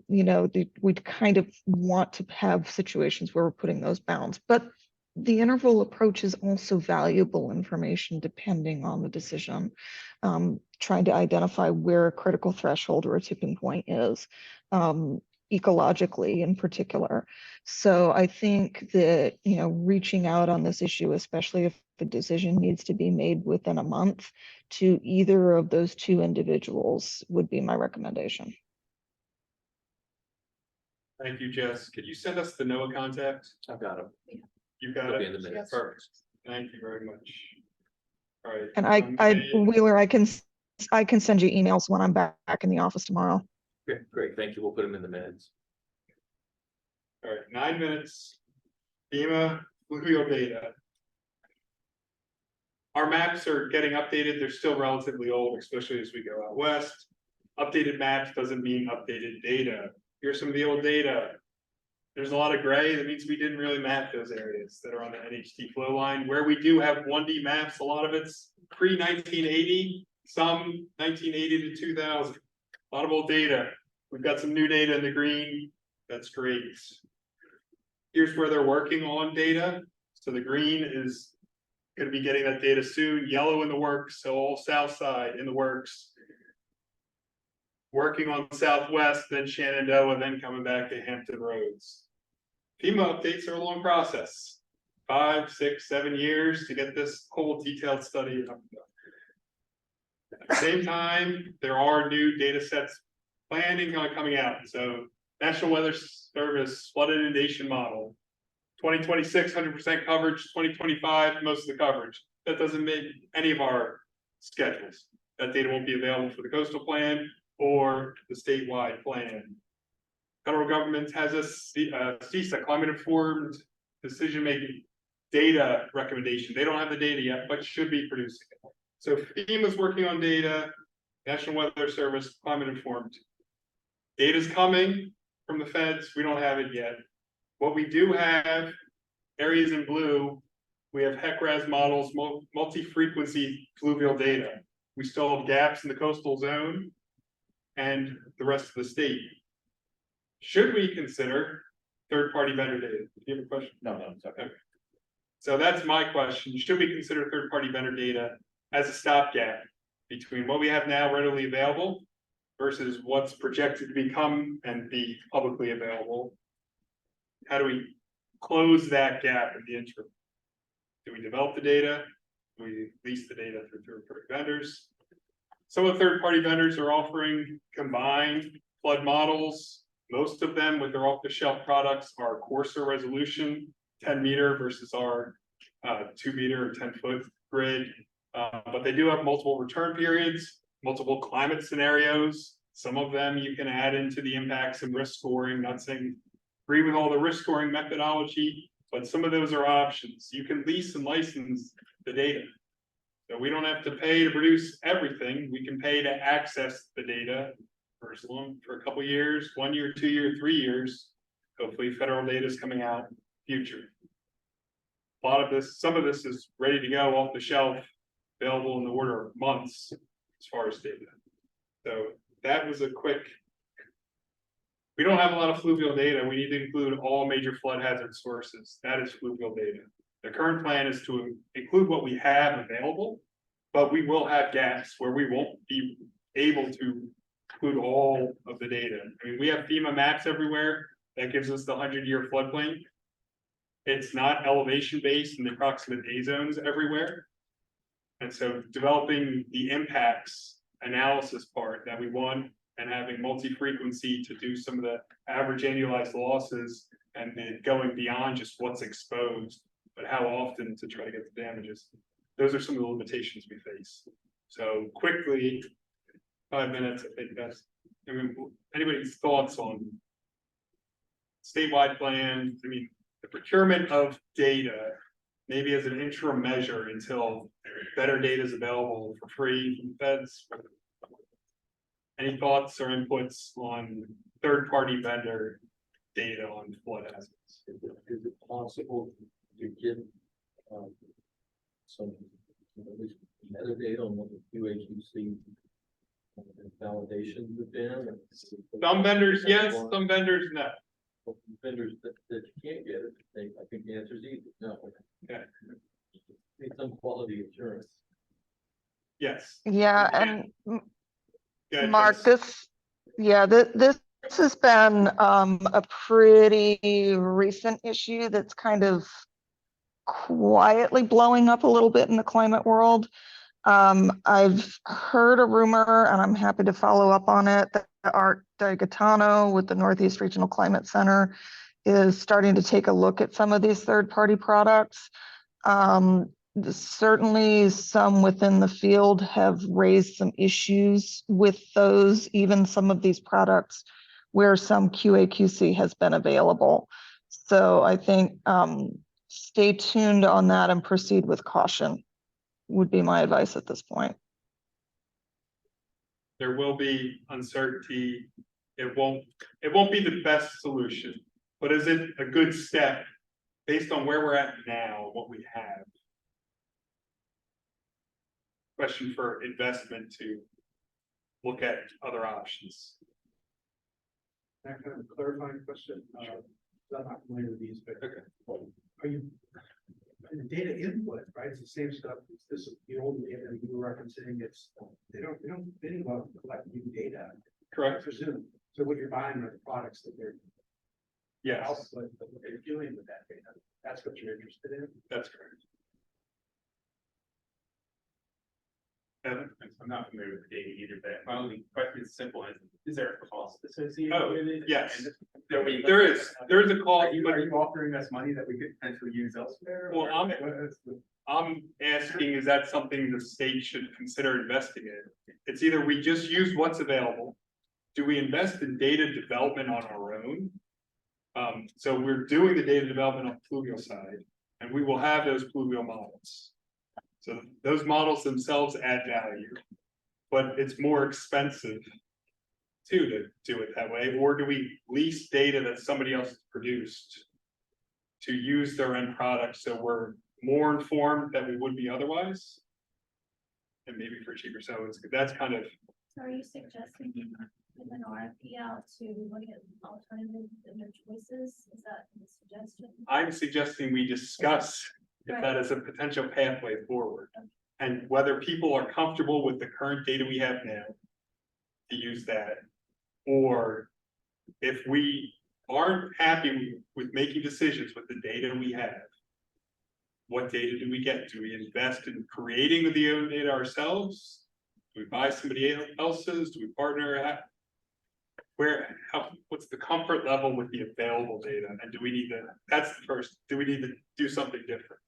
we'd kind of want to have situations where we're putting those bounds. But the interval approach is also valuable information depending on the decision, trying to identify where a critical threshold or a tipping point is, ecologically in particular. So I think that, reaching out on this issue, especially if the decision needs to be made within a month, to either of those two individuals would be my recommendation. Thank you, Jess. Could you send us the NOAA contact? I've got them. You got It'll it? be in the minutes. Perfect. Thank you very much. All right. And Wheeler, I can send you emails when I'm back in the office tomorrow. Great, thank you. We'll put them in the minutes. All right, 9 minutes. FEMA luvial data. Our maps are getting updated. They're still relatively old, especially as we go out west. Updated maps doesn't mean updated data. Here's some of the old data. There's a lot of gray. That means we didn't really map those areas that are on the NHT flow line. Where we do have 1D maps, a lot of it's pre-1980, some 1980 to 2000. A lot of old data. We've got some new data in the green. That's great. Here's where they're working on data. So the green is going to be getting that data soon. Yellow in the works. So all south side in the works. Working on Southwest, then Shenandoah, then coming back to Hampton Roads. FEMA updates are a long process. 5, 6, 7 years to get this whole detailed study up. At the same time, there are new data sets planning on coming out. So National Weather Service flood inundation model, 2026, 100% coverage, 2025, most of the coverage. That doesn't make any of our schedules. That data won't be available for the coastal plan or the statewide plan. Federal government has a CISA, climate informed decision-making data recommendation. They don't have the data yet, but should be producing it. So FEMA's working on data, National Weather Service, climate informed. Data's coming from the feds. We don't have it yet. What we do have, areas in blue, we have HEC-RAS models, multi-frequency fluvial data. We still have gaps in the coastal zone and the rest of the state. Should we consider third-party vendor data? Do you have a question? No, it's okay. So that's my question. Should we consider third-party vendor data as a stopgap between what we have now readily available versus what's projected to become and be publicly available? How do we close that gap in the interim? Do we develop the data? Do we lease the data through third-party vendors? Some of the third-party vendors are offering combined flood models. Most of them with their off-the-shelf products are coarser resolution, 10 meter versus our 2 meter or 10-foot grid. But they do have multiple return periods, multiple climate scenarios. Some of them you can add into the impacts and risk scoring. Not saying agree with all the risk scoring methodology, but some of those are options. You can lease and license the data. So we don't have to pay to produce everything. We can pay to access the data for a couple years, 1 year, 2 year, 3 years. Hopefully federal data is coming out future. A lot of this, some of this is ready to go off the shelf, available in the order of months as far as data. So that was a quick. We don't have a lot of fluvial data. We need to include all major flood hazard sources. That is fluvial data. The current plan is to include what we have available, but we will have gaps where we won't be able to include all of the data. I mean, we have FEMA maps everywhere. That gives us the 100-year floodplain. It's not elevation based in the approximate A zones everywhere. And so developing the impacts analysis part that we want and having multi-frequency to do some of the average annualized losses and then going beyond just what's exposed, but how often to try to get the damages. Those are some of the limitations we face. So quickly, 5 minutes, I think that's I mean, anybody's thoughts on statewide plan, I mean, the procurement of data, maybe as an interim measure until better data is available for free from feds. Any thoughts or inputs on third-party vendor data on flood hazards? Is it possible to get, some, at least metadata on what the QAQC validations have been? Some vendors, yes, some vendors, no. Vendors that you can't get it, I think the answer is easy, no. Okay. Need some quality assurance. Yes. Yeah, and Yeah, Mark, Jess. this has been a pretty recent issue that's kind of quietly blowing up a little bit in the climate world. I've heard a rumor, and I'm happy to follow up on it, that Art Gaetano with the Northeast Regional Climate Center is starting to take a look at some of these third-party products. Certainly some within the field have raised some issues with those, even some of these products where some QA/QC has been available. So I think stay tuned on that and proceed with caution would be my advice at this point. There will be uncertainty. It won't be the best solution, but is it a good step based on where we're at now, what we have? Question for investment to look at other options. That kind of clarifying question, I'm not familiar with these, but are you, the data input, right, it's the same stuff, it's this, the old data that you were referencing, it's, they didn't go out and collect new data. Correct. I presume, so what you're buying are the products that they're. Yes. What they're doing with that data, that's what you're interested in? That's correct. Evan? I'm not familiar with the data either, but my only question is simple: is there a cost associated Oh, with it? yes. And There is a cost. Are you offering us money that we could potentially use elsewhere? Well, or- I'm asking, is that something the state should consider investing in? It's either we just use what's available. Do we invest in data development on our own? So we're doing the data development on the pluvial side, and we will have those pluvial models. So those models themselves add value, but it's more expensive to do it that way. Or do we lease data that somebody else has produced to use their end product, so we're more informed than we would be otherwise? And maybe for cheaper, so that's kind of. So are you suggesting with an RFP out to look at alternatives and their choices? Is that the suggestion? I'm suggesting we discuss if that is a potential pathway forward. And whether people are comfortable with the current data we have now to use that. Or if we aren't happy with making decisions with the data we have, what data do we get? Do we invest in creating the own data ourselves? Do we buy somebody else's? Do we partner? What's the comfort level with the available data? And do we need to, that's the first, do we need to do something different?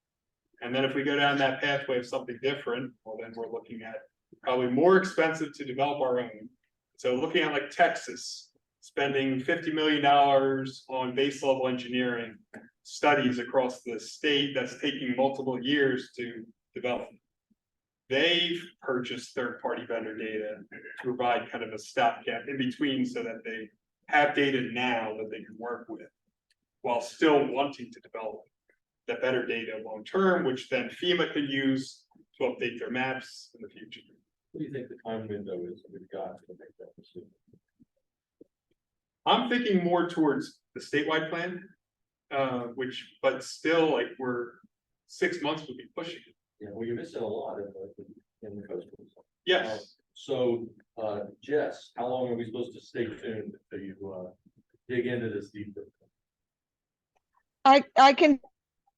And then if we go down that pathway of something different, well, then we're looking at probably more expensive to develop our own. So looking at like Texas, spending $50 million on base level engineering studies across the state that's taking multiple years to develop. They've purchased third-party vendor data to provide kind of a stopgap in between so that they have data now that they can work with while still wanting to develop the better data long-term, which then FEMA can use to update their maps in the future. What do you think the time window is that we've got to make that decision? I'm thinking more towards the statewide plan, but still, like, we're 6 months would be pushing it. Yeah, well, you're missing a lot in the coastal zone. Yes. So, Jess, how long are we supposed to stay tuned until you dig into this deeper? I can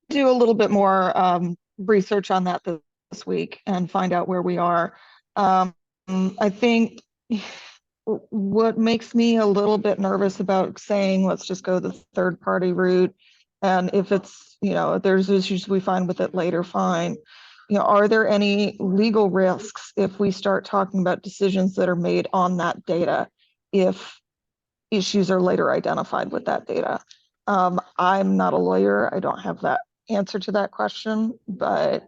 do a little bit more research on that this week and find out where we are. I think what makes me a little bit nervous about saying, let's just go the third party route. And if it's, if there's issues we find with it later, fine. Are there any legal risks if we start talking about decisions that are made on that data? if issues are later identified with that data. I'm not a lawyer. I don't have that answer to that question, but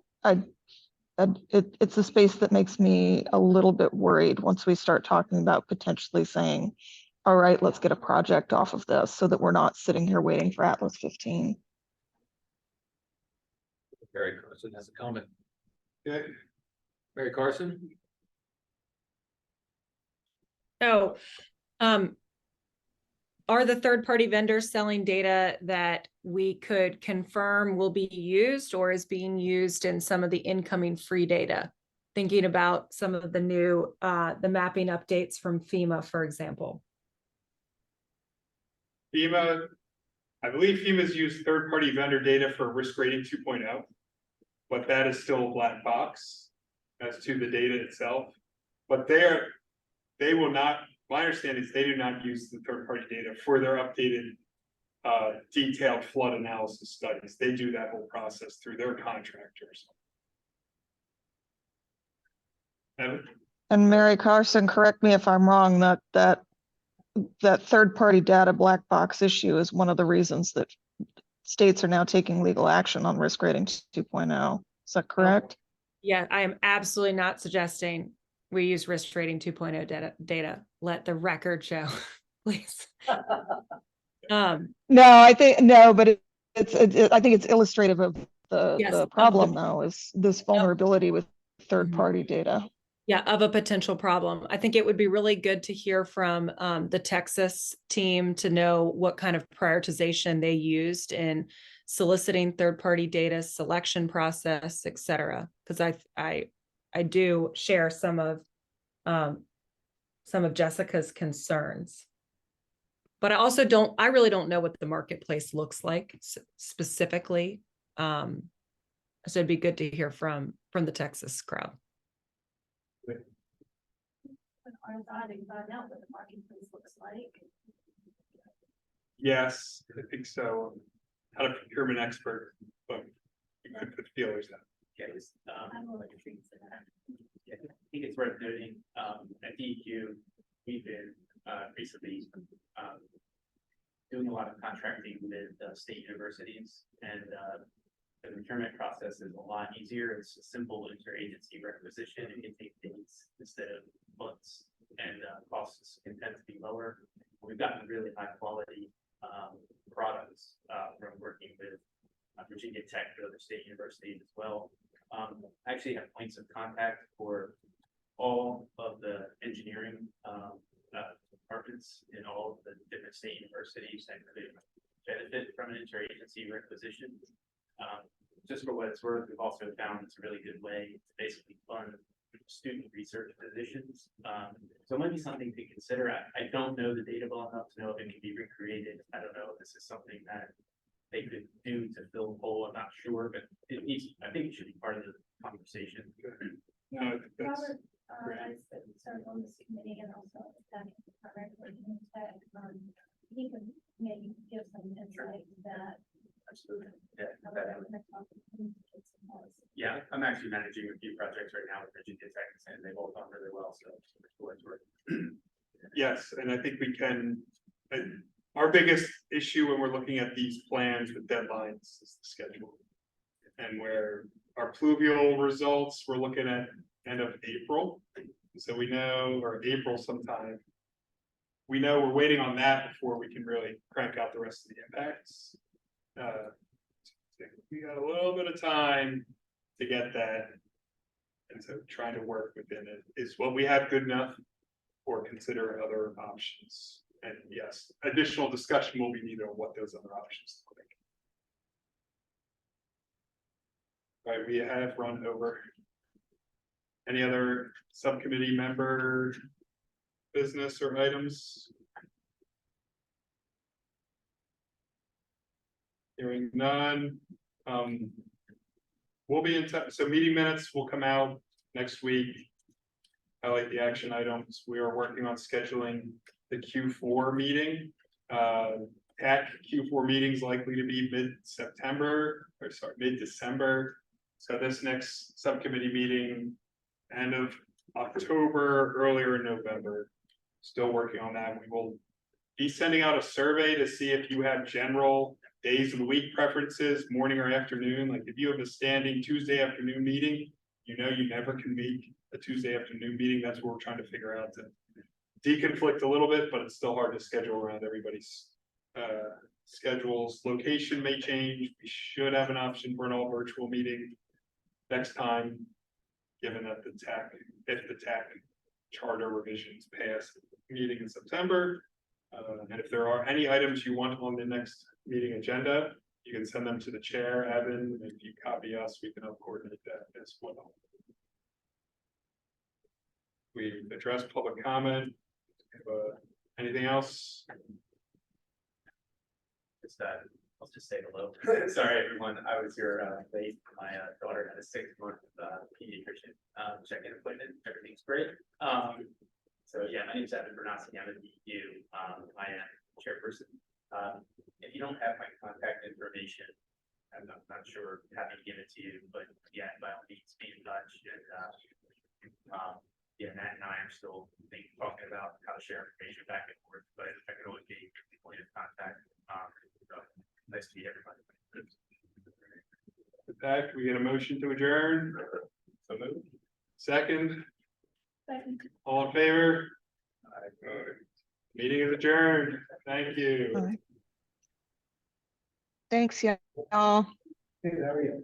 it's a space that makes me a little bit worried once we start talking about potentially saying, all right, let's get a project off of this so that we're not sitting here waiting for Atlas 15. Barry Carson has a comment. Okay. Barry Carson? Oh, are the third-party vendors selling data that we could confirm will be used or is being used in some of the incoming free data? Thinking about some of the new, the mapping updates from FEMA, for example. FEMA, I believe FEMA's used third-party vendor data for risk rating 2.0, but that is still a black box as to the data itself. But they will not, my understanding is they do not use the third-party data for their updated detailed flood analysis studies. They do that whole process through their contractors. And Mary Carson, correct me if I'm wrong, that third-party data black box issue is one of the reasons that states are now taking legal action on risk rating 2.0. Is that correct? Yeah, I am absolutely not suggesting we use risk rating 2.0 data. Let the record show, please. No, I think no, but I think it's illustrative of the problem though, is this vulnerability with third-party data. Yeah, of a potential problem. I think it would be really good to hear from the Texas team to know what kind of prioritization they used in soliciting third-party data, selection process, et cetera. Because I do share some of Jessica's concerns. But I really don't know what the marketplace looks like specifically. So it'd be good to hear from the Texas crowd. I think find out what the marketplace looks like. Yes, I think so. Not a procurement expert, but you could put feelers out. Yes, I'm really intrigued in that. yeah, I think it's worth noting, at DEQ, we've been, recently, doing a lot of contracting with state universities, and the procurement process is a lot easier. It's a simple interagency requisition. It can take days instead of months, and costs can tend to be lower. We've gotten really high quality products from working with Virginia Tech and other state universities as well. I actually have points of contact for all of the engineering departments in all of the different state universities that could benefit from an interagency requisition. Just for what it's worth, we've also found it's a really good way to basically fund student research positions. So it might be something to consider. I don't know the data well enough to know if it can be recreated. I don't know if this is something that they could do to fill a hole. I'm not sure, but it needs, I think it should be part of the conversation. No, that's Robert, I served on this committee and also that he could maybe give some insight to that. Absolutely. Yeah, I'm actually managing a few projects right now with Virginia Tech, and they've all gone really well. So yes, and I think we can. Our biggest issue when we're looking at these plans with deadlines is the schedule, and where our pluvial results we're looking at end of April, so we know, or April sometime. We know we're waiting on that before we can really crank out the rest of the impacts. We got a little bit of time to get that, and so trying to work within it is what we have good enough, or consider other options. And yes, additional discussion will be needed on what those other options look like. Right, we have run over. Any other subcommittee member business or items? Hearing none. We'll be in touch. So meeting minutes will come out next week. I like the action items. We are working on scheduling the Q4 meeting. TAC Q4 meetings likely to be mid-December. So this next subcommittee meeting, end of October, earlier in November. Still working on that. We will be sending out a survey to see if you have general days of the week preferences, morning or afternoon. Like if you have a standing Tuesday afternoon meeting, you know you never can make a Tuesday afternoon meeting. That's what we're trying to figure out to deconflict a little bit, but it's still hard to schedule around everybody's schedules. Location may change. We should have an option for an all virtual meeting next time, given that the TAC, if the TAC charter revisions pass meeting in September. And if there are any items you want on the next meeting agenda, you can send them to the chair, Evan, and if you copy us, we can help coordinate that as well. We addressed public comment. Anything else? I'll just say hello. Sorry, everyone. I was here late. My daughter had a 6-month pediatrician check-in appointment. Everything's great. So yeah, my name is Evan Bernassi. I'm at the EU. I am chairperson. If you don't have my contact information, I'm not sure how to give it to you, but yeah, by all means, be in touch. And yeah, Matt and I are still talking about how to share information back and forth, but I can always be a point of contact. So nice to meet everybody. With that, can we get a motion to adjourn? So moved. Second. Second. All in favor? Meeting is adjourned. Thank you. Thanks, y'all. Hey, how are you?